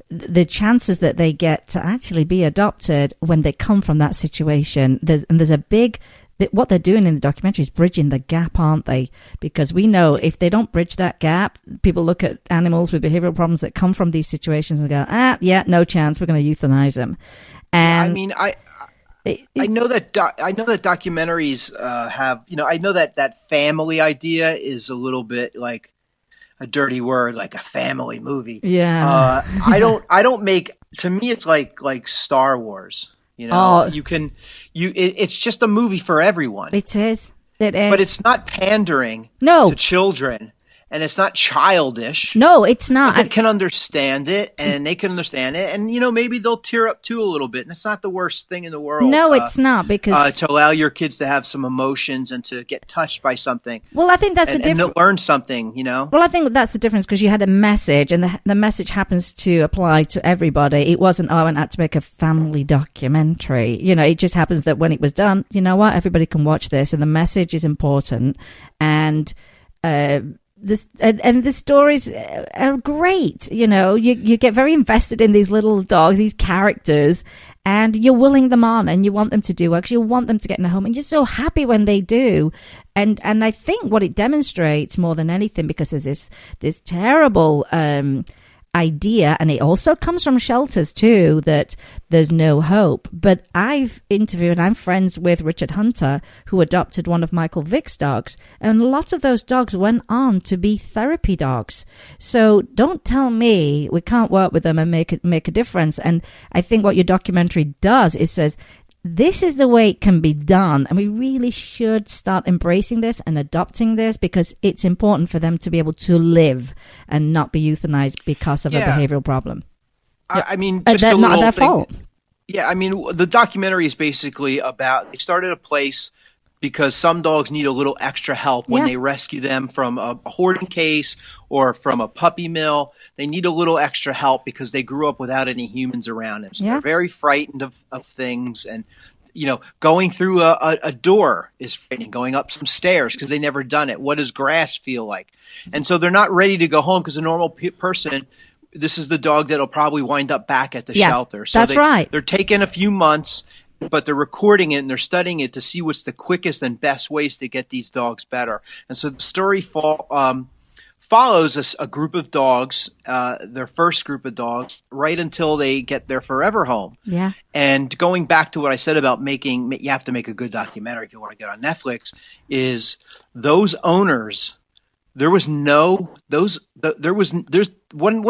the chances that they get to actually be adopted when they come from that situation. There's a big... What they're doing in the documentary is bridging the gap, aren't they? Because we know if they don't bridge that gap, people look at animals with behavioral problems that come from these situations and go, no chance, we're going to euthanize them. And I know that documentaries have, I know that family idea is a little bit like a dirty word, like a family movie. Yeah. I don't make, to me, it's like Star Wars. It's just a movie for everyone. It is. It is. But it's not pandering to children. And it's not childish. No, it's not. They can understand it, and they can understand it, and maybe they'll tear up too a little bit. And it's not the worst thing in the world. No, it's not, because to allow your kids to have some emotions and to get touched by something. Well, I think that's the difference. And to learn something, Well, I think that's the difference, because you had a message, and the message happens to apply to everybody. It wasn't, I went out to make a family documentary. It just happens that when it was done, you know what? Everybody can watch this, and the message is important, and the stories are great. You get very invested in these little dogs, these characters, and you're willing them on, and you want them to do work. You want them to get in a home, and you're so happy when they do. And I think what it demonstrates more than anything, because there's this terrible idea, and it also comes from shelters too, that there's no hope. But I've interviewed, and I'm friends with Richard Hunter, who adopted one of Michael Vick's dogs, and a lot of those dogs went on to be therapy dogs. So don't tell me we can't work with them and make a difference. And I think what your documentary does is says, this is the way it can be done, and we really should start embracing this and adopting this, because it's important for them to be able to live and not be euthanized because of a behavioral problem. I mean, just that's not their fault. Yeah, I mean, the documentary is basically about, they started a place because some dogs need a little extra help when they rescue them from a hoarding case or from a puppy mill. They need a little extra help because they grew up without any humans around them. So they're very frightened of things. And, going through a door is frightening, going up some stairs because they never done it. What does grass feel like? And so they're not ready to go home, because a normal person, this is the dog that'll probably wind up back at the shelter. So that's right. They're taking a few months, but they're recording it and they're studying it to see what's the quickest and best ways to get these dogs better. And so the story follows a group of dogs, their first group of dogs, right until they get their forever home. Yeah. And going back to what I said about you have to make a good documentary if you want to get on Netflix, is those owners there's one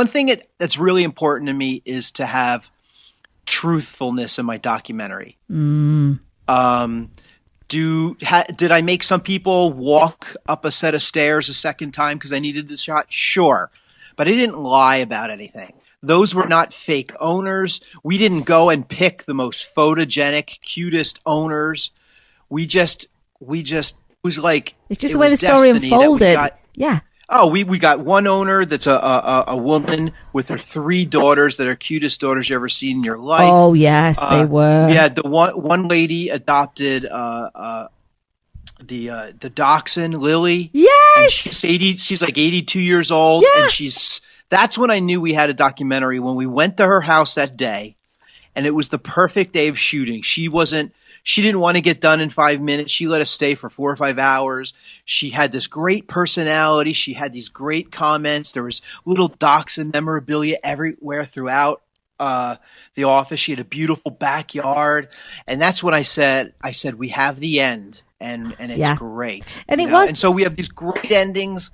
thing that's really important to me is to have truthfulness in my documentary. Did I make some people walk up a set of stairs a second time because I needed the shot? Sure. But I didn't lie about anything. Those were not fake owners. We didn't go and pick the most photogenic, cutest owners. We just it was like, it's just the way the story unfolded. Yeah. Oh, we got one owner that's a woman with her 3 daughters that are cutest daughters you ever seen in your life. Oh yes, they were. Yeah, the one lady adopted the dachshund Lily. Yes, she's like 82 years old, and that's when I knew we had a documentary, when we went to her house that day, and it was the perfect day of shooting. She didn't want to get done in 5 minutes. She let us stay for 4 or 5 hours. She had this great personality. She had these great comments. There was little dachshund memorabilia everywhere throughout the office. She had a beautiful backyard. And that's when I said, we have the end. And it's great. And and so we have these great endings,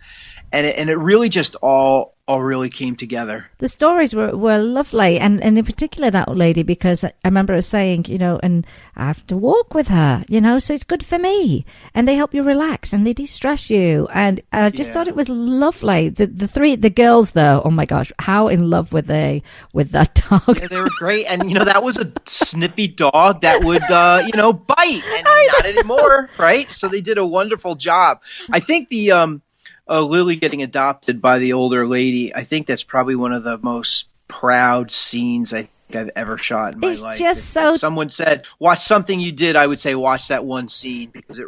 and it really just all really came together. The stories were lovely, and in particular that old lady, because I remember her saying, and I have to walk with her, so it's good for me, and they help you relax and they de-stress you, and I just thought it was lovely. The girls though, oh my gosh, how in love were they with that dog? Yeah, they were great, and that was a snippy dog that would bite, and not anymore, right? So they did a wonderful job. I think the Lily getting adopted by the older lady, I think that's probably one of the most proud scenes I think I've ever shot in my life. Just if someone said, watch something you did, I would say watch that one scene, because it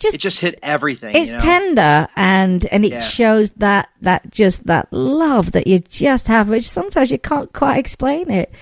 just hit everything. It's tender, and it shows that love that you just have, which sometimes you can't quite explain it,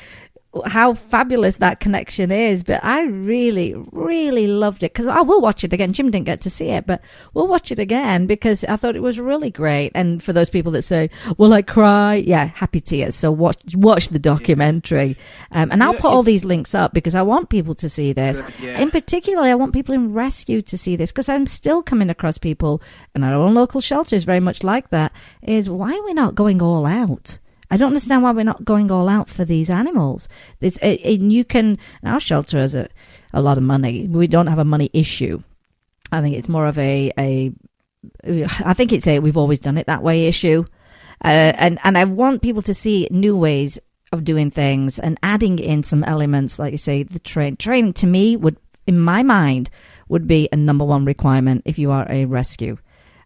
how fabulous that connection is. But I really, really loved it, because I will watch it again. Jim didn't get to see it, but we'll watch it again, because I thought it was really great. And for those people that say, will I cry? Yeah, happy tears. So watch the documentary. And I'll put all these links up, because I want people to see this. Yeah. In particular, I want people in rescue to see this, because I'm still coming across people, and our own local shelter is very much like that, is why are we not going all out? I don't understand why we're not going all out for these animals. Our shelter has a lot of money. We don't have a money issue. I think it's more of we've always done it that way issue. And I want people to see new ways of doing things and adding in some elements, like you say, the training to me in my mind, would be a number one requirement if you are a rescue.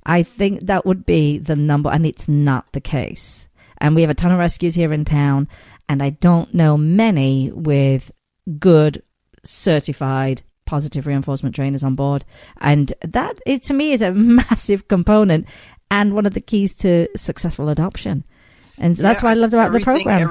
I think that would be the number, and it's not the case. And we have a ton of rescues here in town, and I don't know many with good, certified, positive reinforcement trainers on board. And that, to me, is a massive component and one of the keys to successful adoption. And that's what I loved about the program.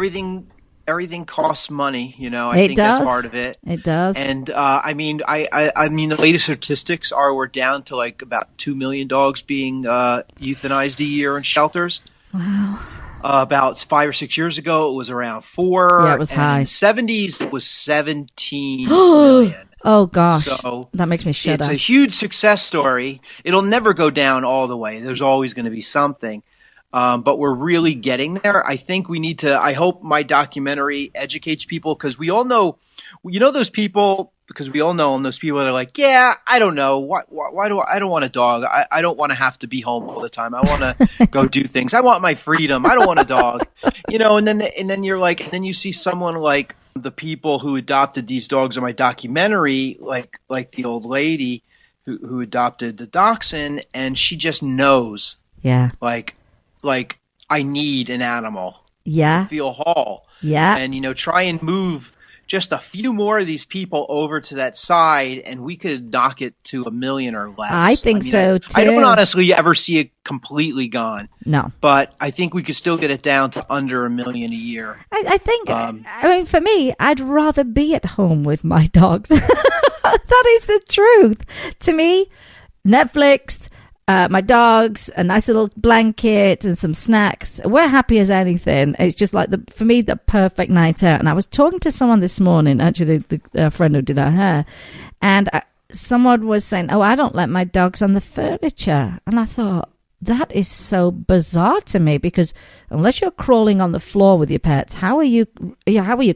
Everything costs money, I think that's part of it. It does. And I mean, the latest statistics are we're down to like about 2 million dogs being euthanized a year in shelters. Wow. About 5 or 6 years ago, it was around 4. Yeah, it was high. In the 70s, it was 17 million. Oh, gosh. So that makes me shudder. It's a huge success story. It'll never go down all the way. There's always going to be something. But we're really getting there. I think we need to – I hope my documentary educates people, because we all know – those people – because we all know them, those people that are like, yeah, I don't know. Why do I don't want a dog. I don't want to have to be home all the time. I want to go do things. I want my freedom. I don't want a dog. And then you're like, and then you see someone like the people who adopted these dogs in my documentary, like the old lady who adopted the dachshund, and she just knows. Yeah. Like I need an animal. Yeah. To feel whole. Yeah. And try and move just a few more of these people over to that side, and we could knock it to 1 million or less. I think so too. I don't honestly ever see it completely gone. No. But I think we could still get it down to under 1 million a year. I think, for me, I'd rather be at home with my dogs. That is the truth. To me, Netflix, my dogs, a nice little blanket and some snacks. We're happy as anything. It's just like, for me, the perfect night out. And I was talking to someone this morning, actually, the friend who did our hair, and someone was saying, I don't let my dogs on the furniture. And I thought, that is so bizarre to me, because unless you're crawling on the floor with your pets, how are you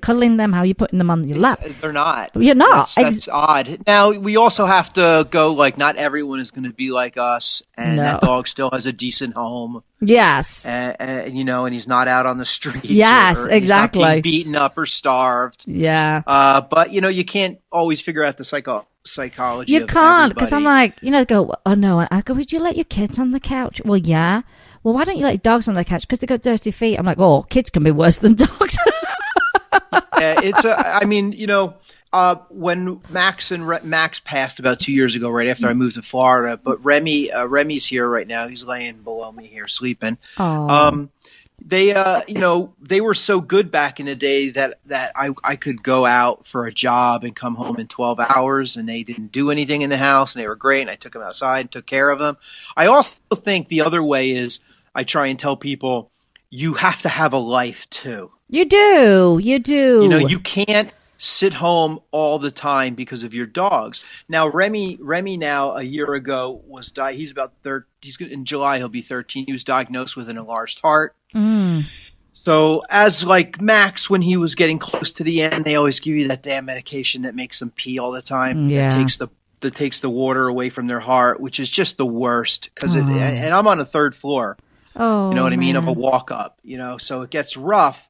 cuddling them? How are you putting them on your lap? They're not. You're not. That's odd. Now, we also have to go, like, not everyone is going to be like us, and that dog still has a decent home. Yes. And he's not out on the streets. Yes, exactly. He's not being beaten up or starved. Yeah. But, you can't always figure out the psychology. You of can't, because I'm everybody. like, go, oh no. I go, would you let your kids on the couch? Well, yeah. Well, why don't you let your dogs on the couch? Because they got dirty feet. I'm like, oh, kids can be worse than dogs. When Max passed about 2 years ago, right after I moved to Florida, but Remy's here right now. He's laying below me here sleeping. They were so good back in the day that I could go out for a job and come home in 12 hours, and they didn't do anything in the house, and they were great, and I took them outside and took care of them. I also think the other way is I try and tell people you have to have a life too. You do. You can't sit home all the time because of your dogs. Now, Remy now a year ago was he's about in July he'll be 13. He was diagnosed with an enlarged heart. So as like Max, when he was getting close to the end, they always give you that damn medication that makes them pee all the time. Yeah. That takes the water away from their heart, which is just the worst. And I'm on the third floor. Oh, you know what I mean? Of a walk up, so it gets rough.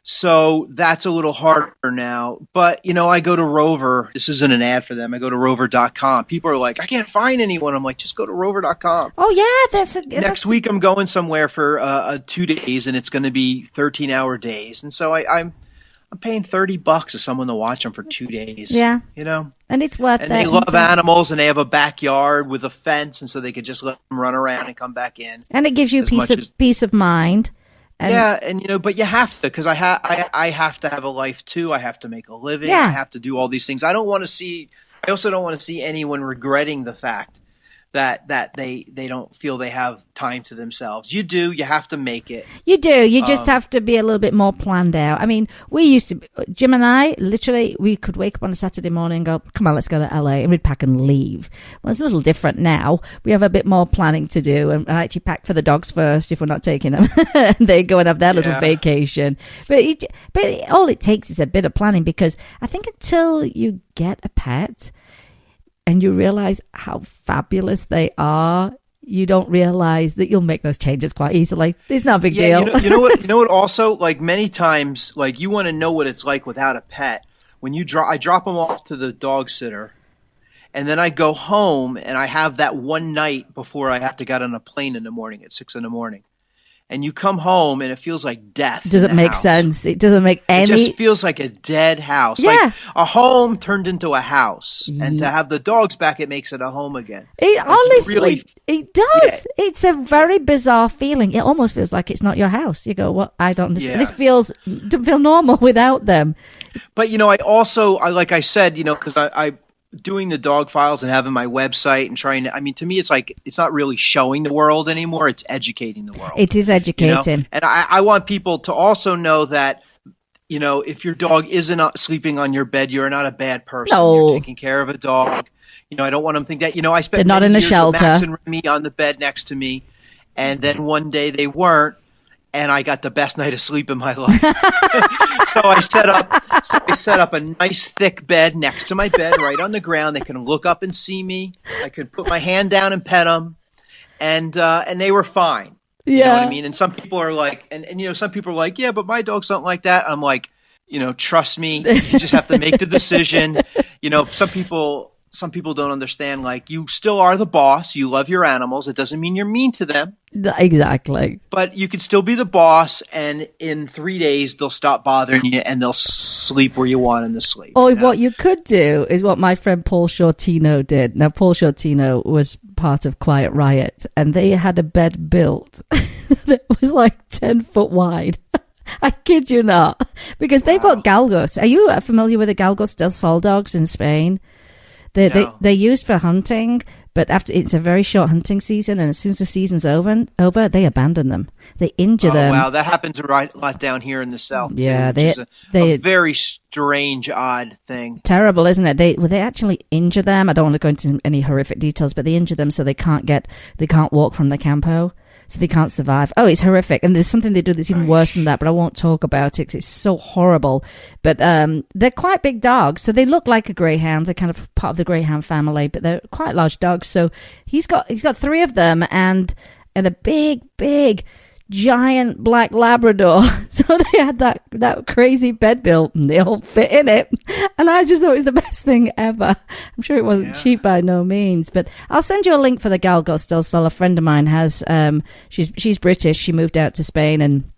So that's a little harder now. But, I go to Rover. This isn't an ad for them. I go to rover.com. People are like, I can't find anyone. I'm like, just go to rover.com. Oh, yeah. Next week I'm going somewhere for 2 days, and it's going to be 13-hour days. And so I'm paying $30 to someone to watch them for 2 days. Yeah. And it's worth it. And they love animals, and they have a backyard with a fence, and so they could just let them run around and come back in. And it gives you peace of mind. But you have to, because I have to have a life too. I have to make a living. Yeah. I have to do all these things. I also don't want to see anyone regretting the fact that they don't feel they have time to themselves. You do. You have to make it. You do. You just have to be a little bit more planned out. I mean, we used to, Jim and I, literally, we could wake up on a Saturday morning and go, come on, let's go to LA, and we'd pack and leave. Well, it's a little different now. We have a bit more planning to do, and I actually pack for the dogs first if we're not taking them. They go and have their little vacation. But all it takes is a bit of planning, because I think until you get a pet and you realize how fabulous they are, you don't realize that you'll make those changes quite easily. It's not a big deal. You know what? Also, like, many times, like, you want to know what it's like without a pet. When I drop them off to the dog sitter, and then I go home, and I have that one night before I have to get on a plane in the morning at 6 a.m. And you come home, and it feels like death. Doesn't make sense. It doesn't make any. It just feels like a dead house. Yeah. Like a home turned into a house. And to have the dogs back, it makes it a home again. Honestly, it does. Yeah. It's a very bizarre feeling. It almost feels like it's not your house. You go, well, I don't understand. Yeah. This doesn't feel normal without them. But, I also, like I said, because I doing the dog files and having my website and trying to, to me, it's like, it's not really showing the world anymore. It's educating the world. It is educating. And I want people to also know that, if your dog isn't sleeping on your bed, you're not a bad person. No. You're taking care of a dog. I don't want them to think that, I spent they're not in a shelter. Max and Remy on the bed next to me. And then one day they weren't. And I got the best night of sleep in my life. So I set up a nice thick bed next to my bed, right on the ground. They can look up and see me. I could put my hand down and pet them, and they were fine. You know what I mean? And some people are like, and some people are like, yeah, but my dogs don't like that. I'm like, trust me, you just have to make the decision. Some people don't understand, like, you still are the boss. You love your animals. It doesn't mean you're mean to them. Exactly. But you can still be the boss, and in 3 days, they'll stop bothering you, and they'll sleep where you want them to sleep. Or what you could do is what my friend Paul Shortino did. Now, Paul Shortino was part of Quiet Riot, and they had a bed built that was like 10 foot wide. I kid you not. Because they've got galgos. Are you familiar with the galgos del Sol dogs in Spain? They're used for hunting, but after it's a very short hunting season, and as soon as the season's over, they abandon them. They injure them. Oh, wow, that happens a lot down here in the south. Yeah, too, which is a very strange, odd thing. Terrible, isn't it? They actually injure them. I don't want to go into any horrific details, but they injure them so they can't walk from the campo. so they can't survive. Oh, it's horrific. And there's something they do that's even worse than that, but I won't talk about it because it's so horrible. But they're quite big dogs, so they look like a greyhound. They're kind of part of the greyhound family, but they're quite large dogs. So he's got 3 of them and a big giant black Labrador. So they had that crazy bed built and they all fit in it. And I just thought it was the best thing ever. I'm sure it wasn't cheap by no means, but I'll send you a link for the Gal Ghost del Sol. A friend of mine has, she's British. She moved out to Spain and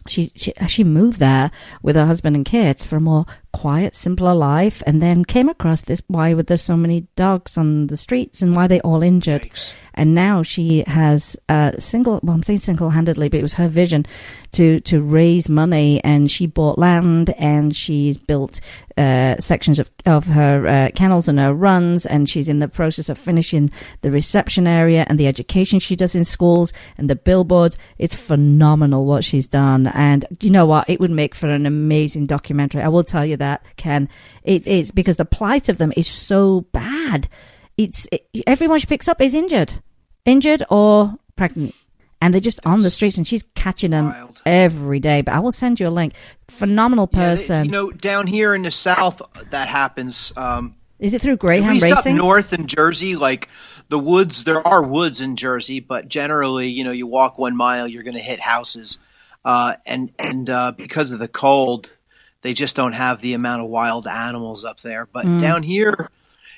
she moved there with her husband and kids for a more quiet, simpler life, and then came across this, why were there so many dogs on the streets and why they all injured. Thanks. And now she has I'm saying single-handedly, but it was her vision to raise money, and she bought land and she's built sections of her kennels and her runs, and she's in the process of finishing the reception area and the education she does in schools and the billboards. It's phenomenal what she's done, and you know what? It would make for an amazing documentary. I will tell you that, Ken. It is, because the plight of them is so bad. Everyone she picks up is injured or pregnant, and they're just on the streets, and she's catching them every day. But I will send you a link. Phenomenal person. Down here in the South, that happens. Is it through greyhound racing? Up north in Jersey, like the woods, there are woods in Jersey, but generally, you walk 1 mile, you're going to hit houses, and because of the cold, they just don't have the amount of wild animals up there. But down here,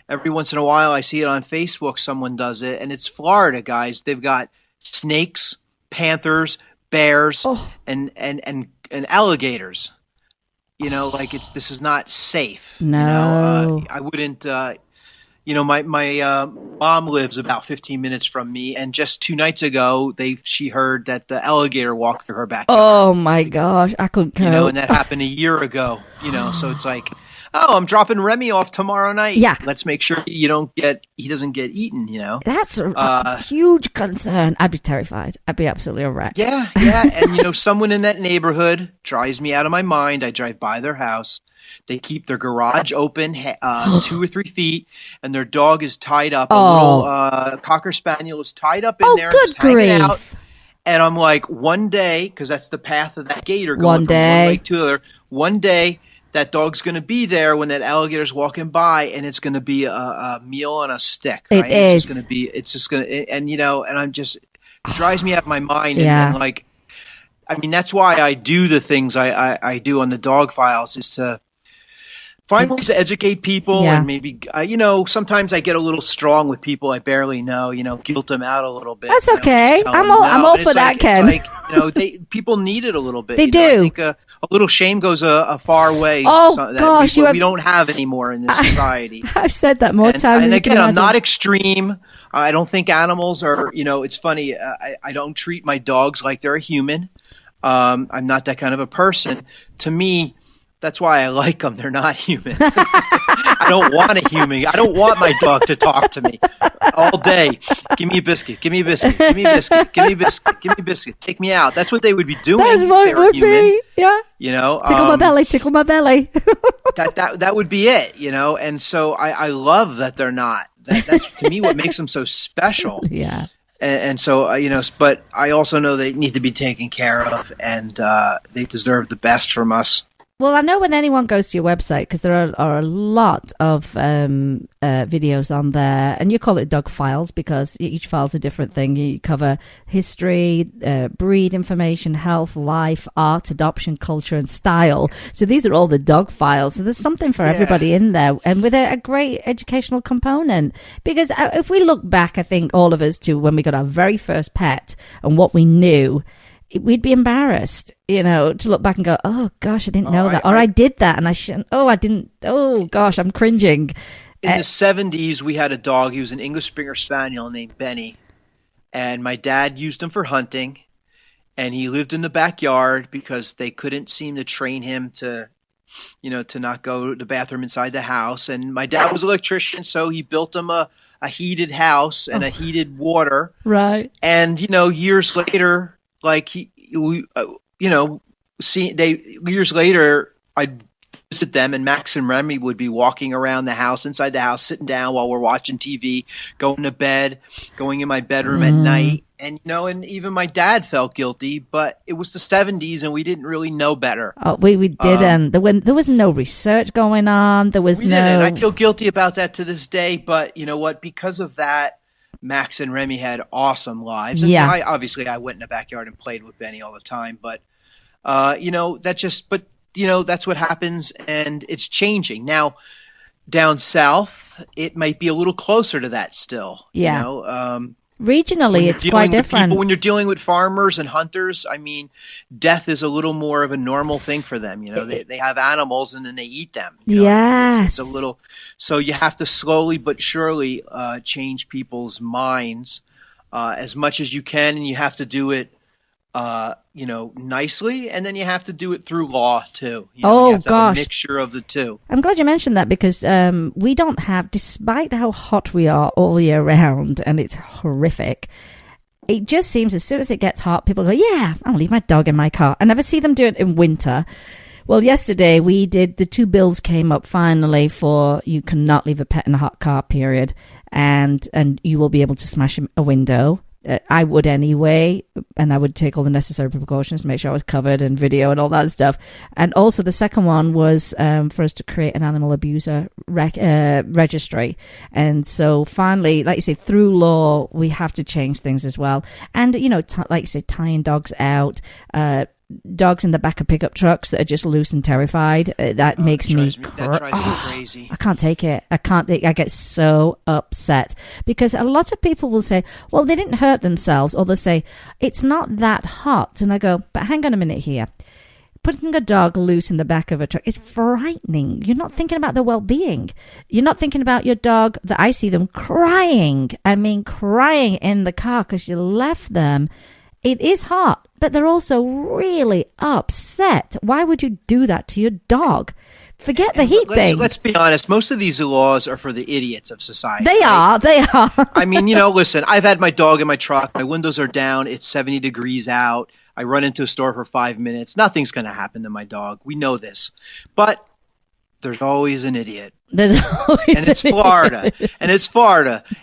every once in a while, I see it on Facebook. Someone does it, and it's Florida, guys. They've got snakes, panthers, bears, and alligators. This is not safe. No, I wouldn't. My mom lives about 15 minutes from me, and just 2 nights ago, she heard that the alligator walked through her backyard. Oh my gosh, I couldn't cope. And that happened a year ago. So it's like, oh, I'm dropping Remy off tomorrow night. Yeah. Let's make sure he doesn't get eaten, That's a huge concern. I'd be terrified. I'd be absolutely a wreck. Yeah. And, someone in that neighborhood drives me out of my mind. I drive by their house. They keep their garage open 2 or 3 feet, and their dog is tied up. A little Cocker Spaniel is tied up in there, just hanging out. And I'm like, one day, because that's the path of that gator going from one lake to the other, one day that dog's going to be there when that alligator's walking by, and it's going to be a meal on a stick. Right? It's just going to, and I'm just, it drives me out of my mind. Yeah. And that's why I do the things I do on the dog files, is to find ways to educate people. And maybe, sometimes I get a little strong with people I barely know, guilt them out a little bit. That's okay. I'm all for that, Ken. People need it a little bit. They do. I think a little shame goes a far way. Gosh, we don't have anymore in this society. I've said that more times. And again, I'm not extreme. I don't think animals are, it's funny. I don't treat my dogs like they're a human. I'm not that kind of a person. To me, that's why I like them. They're not human. I don't want a human. I don't want my dog to talk to me all day. Give me a biscuit. Give me a biscuit. Give me a biscuit. Give me a biscuit. Give me a biscuit. Take me out. That's what they would be doing. That's what it would be. Yeah. Tickle my belly. Tickle my belly. that would be it. And so I love that they're not. That's to me what makes them so special. Yeah. And so, but I also know they need to be taken care of, and they deserve the best from us. Well, I know when anyone goes to your website, because there are a lot of videos on there, and you call it dog files because each file's a different thing. You cover history, breed information, health, life, art, adoption, culture, and style. So these are all the dog files. So there's something for everybody in there, and with a great educational component. Because if we look back, I think all of us to when we got our very first pet and what we knew, we'd be embarrassed, to look back and go, oh, gosh, I didn't know that. Or I did that and I shouldn't. Oh, I didn't. Oh, gosh, I'm cringing. In the 70s, we had a dog. He was an English Springer Spaniel named Benny. And my dad used him for hunting. And he lived in the backyard because they couldn't seem to train him to not go to the bathroom inside the house. And my dad was an electrician, so he built him a heated house and a heated water. Right. And, years later, years later, I'd visit them, and Max and Remy would be walking around the house, inside the house, sitting down while we're watching TV, going to bed, going in my bedroom at night. And, and even my dad felt guilty, but it was the 70s and we didn't really know better. Oh, we didn't. There was no research going on. There was no... I feel guilty about that to this day, but you know what? Because of that, Max and Remy had awesome lives. And yeah. I went in the backyard and played with Benny all the time, but, that's what happens, and it's changing. Now, down south, it might be a little closer to that still. Yeah. Regionally, it's quite different. When you're dealing with farmers and hunters, I mean, death is a little more of a normal thing for them. They have animals and then they eat them. Yes. It's a little, so you have to slowly but surely change people's minds as much as you can, and you have to do it nicely, and then you have to do it through law too. You have to have a mixture of the two. I'm glad you mentioned that, because we don't have, despite how hot we are all year round, and it's horrific, it just seems as soon as it gets hot, people go, yeah, I'll leave my dog in my car. I never see them do it in winter. Well, yesterday the 2 bills came up finally for you cannot leave a pet in a hot car, period, and you will be able to smash a window. I would anyway, and I would take all the necessary precautions to make sure I was covered and video and all that stuff. And also the second one was for us to create an animal abuser registry. And so finally, like you say, through law, we have to change things as well. And, like you say, tying dogs out, dogs in the back of pickup trucks that are just loose and terrified. That makes me crazy. I can't take it. I get so upset, because a lot of people will say, well, they didn't hurt themselves, or they'll say, it's not that hot. And I go, but hang on a minute here. Putting a dog loose in the back of a truck is frightening. You're not thinking about their well-being. You're not thinking about your dog, that I see them crying. I mean, crying in the car because you left them. It is hot, but they're also really upset. Why would you do that to your dog? Forget the heat thing. Let's be honest. Most of these laws are for the idiots of society. They are. I mean, listen, I've had my dog in my truck. My windows are down. It's 70 degrees out. I run into a store for 5 minutes. Nothing's going to happen to my dog. We know this. But there's always an idiot. And it's Florida.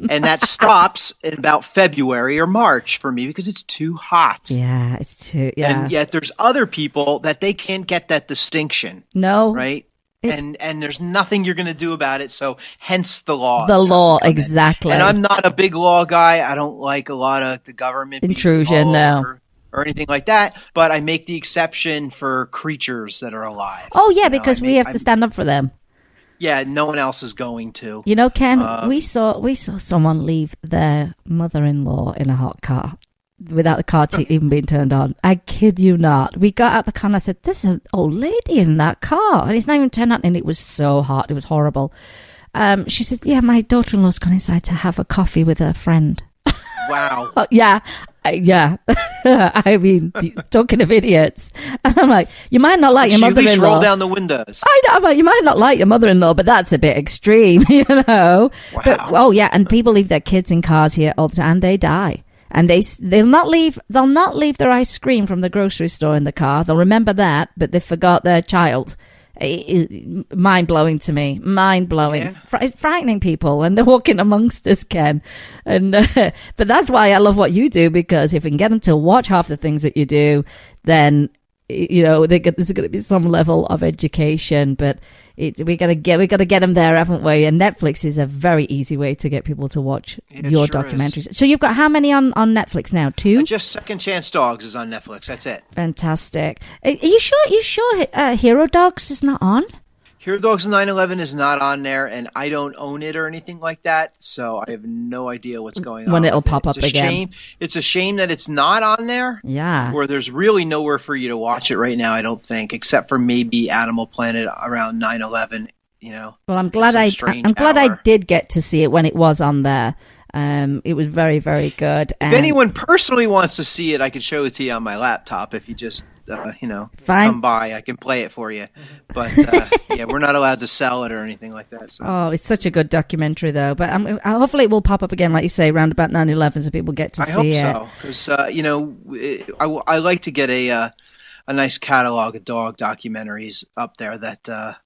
And that stops in about February or March for me, because it's too hot. Yeah, it's too, yeah. And yet there's other people that they can't get that distinction. No. Right? And there's nothing you're going to do about it. So hence the law. The law, exactly. And I'm not a big law guy. I don't like a lot of the government intrusion, no. Or anything like that, but I make the exception for creatures that are alive. Oh, yeah, because we have to stand up for them. Yeah, no one else is going to. Ken, we saw someone leave their mother-in-law in a hot car without the car seat even being turned on. I kid you not. We got out the car and I said, there's an old lady in that car. And it's not even turned on, and it was so hot. It was horrible. She said, yeah, my daughter-in-law's gone inside to have a coffee with her friend. Wow. Yeah. I mean, talking of idiots. And I'm like, you might not like your mother-in-law. At least roll down the windows. I know, I'm like, you might not like your mother-in-law, but that's a bit extreme, Wow. But, yeah, and people leave their kids in cars here all the time, and they die. And they'll not leave their ice cream from the grocery store in the car. They'll remember that, but they forgot their child. Mind-blowing to me. Mind-blowing. Yeah. Frightening people, and they're walking amongst us, Ken. And but that's why I love what you do, because if we can get them to watch half the things that you do, then there's going to be some level of education. But we got to get them there, haven't we? And Netflix is a very easy way to get people to watch your documentaries. Is. So you've got how many on Netflix now? 2? Just Second Chance Dogs is on Netflix. That's it. Fantastic. Are you sure Hero Dogs is not on? Hero Dogs 9/11 is not on there, and I don't own it or anything like that, so I have no idea what's going on. When it'll pop up again. It's a shame that it's not on there. Yeah. Where there's really nowhere for you to watch it right now, I don't think, except for maybe Animal Planet around 9/11. Well, I'm glad I did get to see it when it was on there. It was very, very good. If anyone personally wants to see it, I can show it to you on my laptop. If you just come by, I can play it for you. But yeah, we're not allowed to sell it or anything like that. So. Oh, it's such a good documentary, though. But hopefully it will pop up again, like you say, around about 9/11, so people get to see it. I hope so, because I like to get a nice catalog of dog documentaries up there that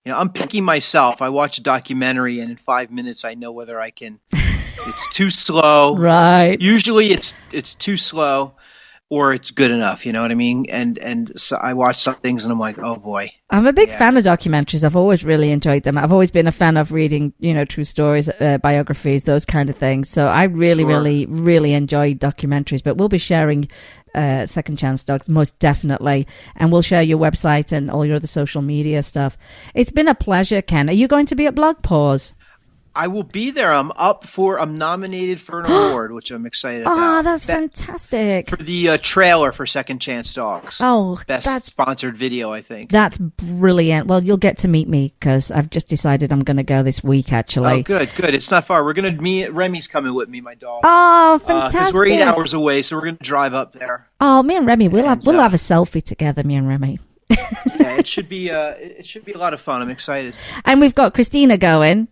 I'm picky myself. I watch a documentary, and in 5 minutes, I know whether I can. It's too slow. Right. Usually, it's too slow, or it's good enough. You know what I mean? And so I watch some things, and I'm like, oh boy. I'm a big fan of documentaries. I've always really enjoyed them. I've always been a fan of reading, true stories, biographies, those kind of things. So I really, really, really enjoy documentaries. But we'll be sharing Second Chance Dogs, most definitely. And we'll share your website and all your other social media stuff. It's been a pleasure, Ken. Are you going to be at Blog Pause? I will be there. I'm nominated for an award, which I'm excited about. Oh, that's fantastic. For the trailer for Second Chance Dogs. Oh, Best sponsored video, I think. That's brilliant. Well, you'll get to meet me because I've just decided I'm going to go this week, actually. Oh, good. It's not far. Remy's coming with me, my dog. Oh, fantastic. Because we're 8 hours away, so we're going to drive up there. Oh, me and Remy, we'll have a selfie together, me and Remy. Yeah, it should be a lot of fun. I'm excited. And we've got Christina going.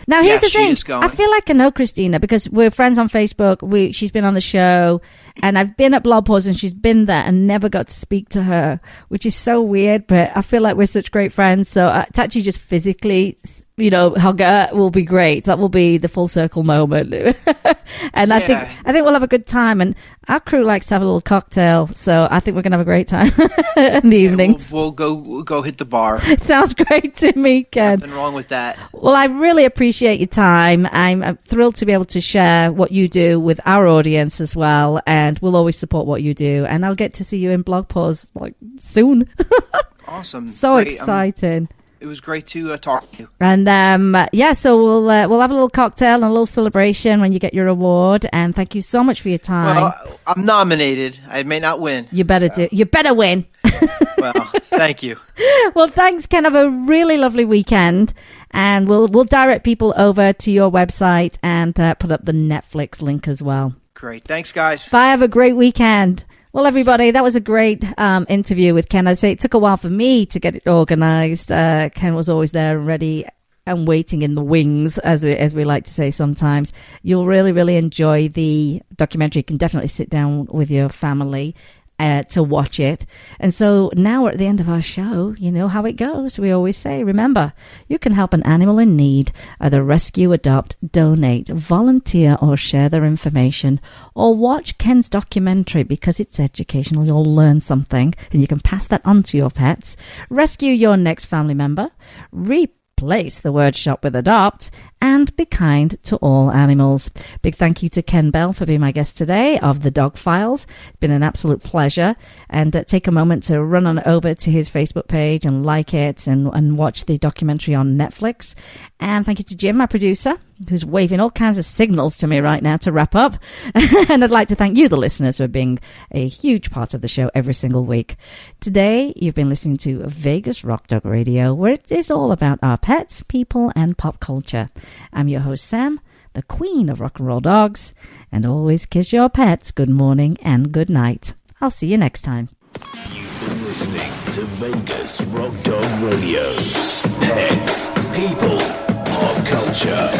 Now, here's the thing. I feel like I know Christina because we're friends on Facebook. She's been on the show, and I've been at Blog Pause, and she's been there and never got to speak to her, which is so weird, but I feel like we're such great friends. So to actually just physically, hug her will be great. That will be the full circle moment. And I think we'll have a good time. And our crew likes to have a little cocktail, so I think we're going to have a great time in the evenings. We'll go hit the bar. Sounds great to me, Ken. Nothing wrong with that. Well, I really appreciate your time. I'm thrilled to be able to share what you do with our audience as well, and we'll always support what you do. And I'll get to see you in Blog Pause soon. Awesome. So great. Exciting. It was great to talk to you. And so we'll have a little cocktail and a little celebration when you get your award. And thank you so much for your time. Well, I'm nominated. I may not win. You better win. Well, thank you. Well, thanks, Ken. Have a really lovely weekend, and we'll direct people over to your website and put up the Netflix link as well. Great. Thanks, guys. Bye. Have a great weekend. Well, everybody, that was a great interview with Ken. I'd say it took a while for me to get it organized. Ken was always there ready and waiting in the wings, as we like to say sometimes. You'll really, really enjoy the documentary. You can definitely sit down with your family to watch it. And so now we're at the end of our show. You know how it goes. We always say, remember, you can help an animal in need. Either rescue, adopt, donate, volunteer, or share their information. Or watch Ken's documentary because it's educational. You'll learn something and you can pass that on to your pets. Rescue your next family member. Replace the word shop with adopt, and be kind to all animals. Big thank you to Kenn Bell for being my guest today of the Dog Files. It's been an absolute pleasure. And take a moment to run on over to his Facebook page and like it and watch the documentary on Netflix. And thank you to Jim, my producer, who's waving all kinds of signals to me right now to wrap up. And I'd like to thank you, the listeners, for being a huge part of the show every single week. Today, you've been listening to Vegas Rock Dog Radio, where it is all about our pets, people, and pop culture. I'm your host, Sam, the queen of rock and roll dogs, and always kiss your pets good morning and good night. I'll see you next time. You've been listening to Vegas Rock Dog Radio. Pets, people, pop culture.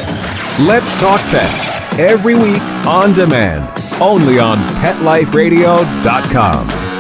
Let's Talk Pets every week on demand, only on PetLifeRadio.com.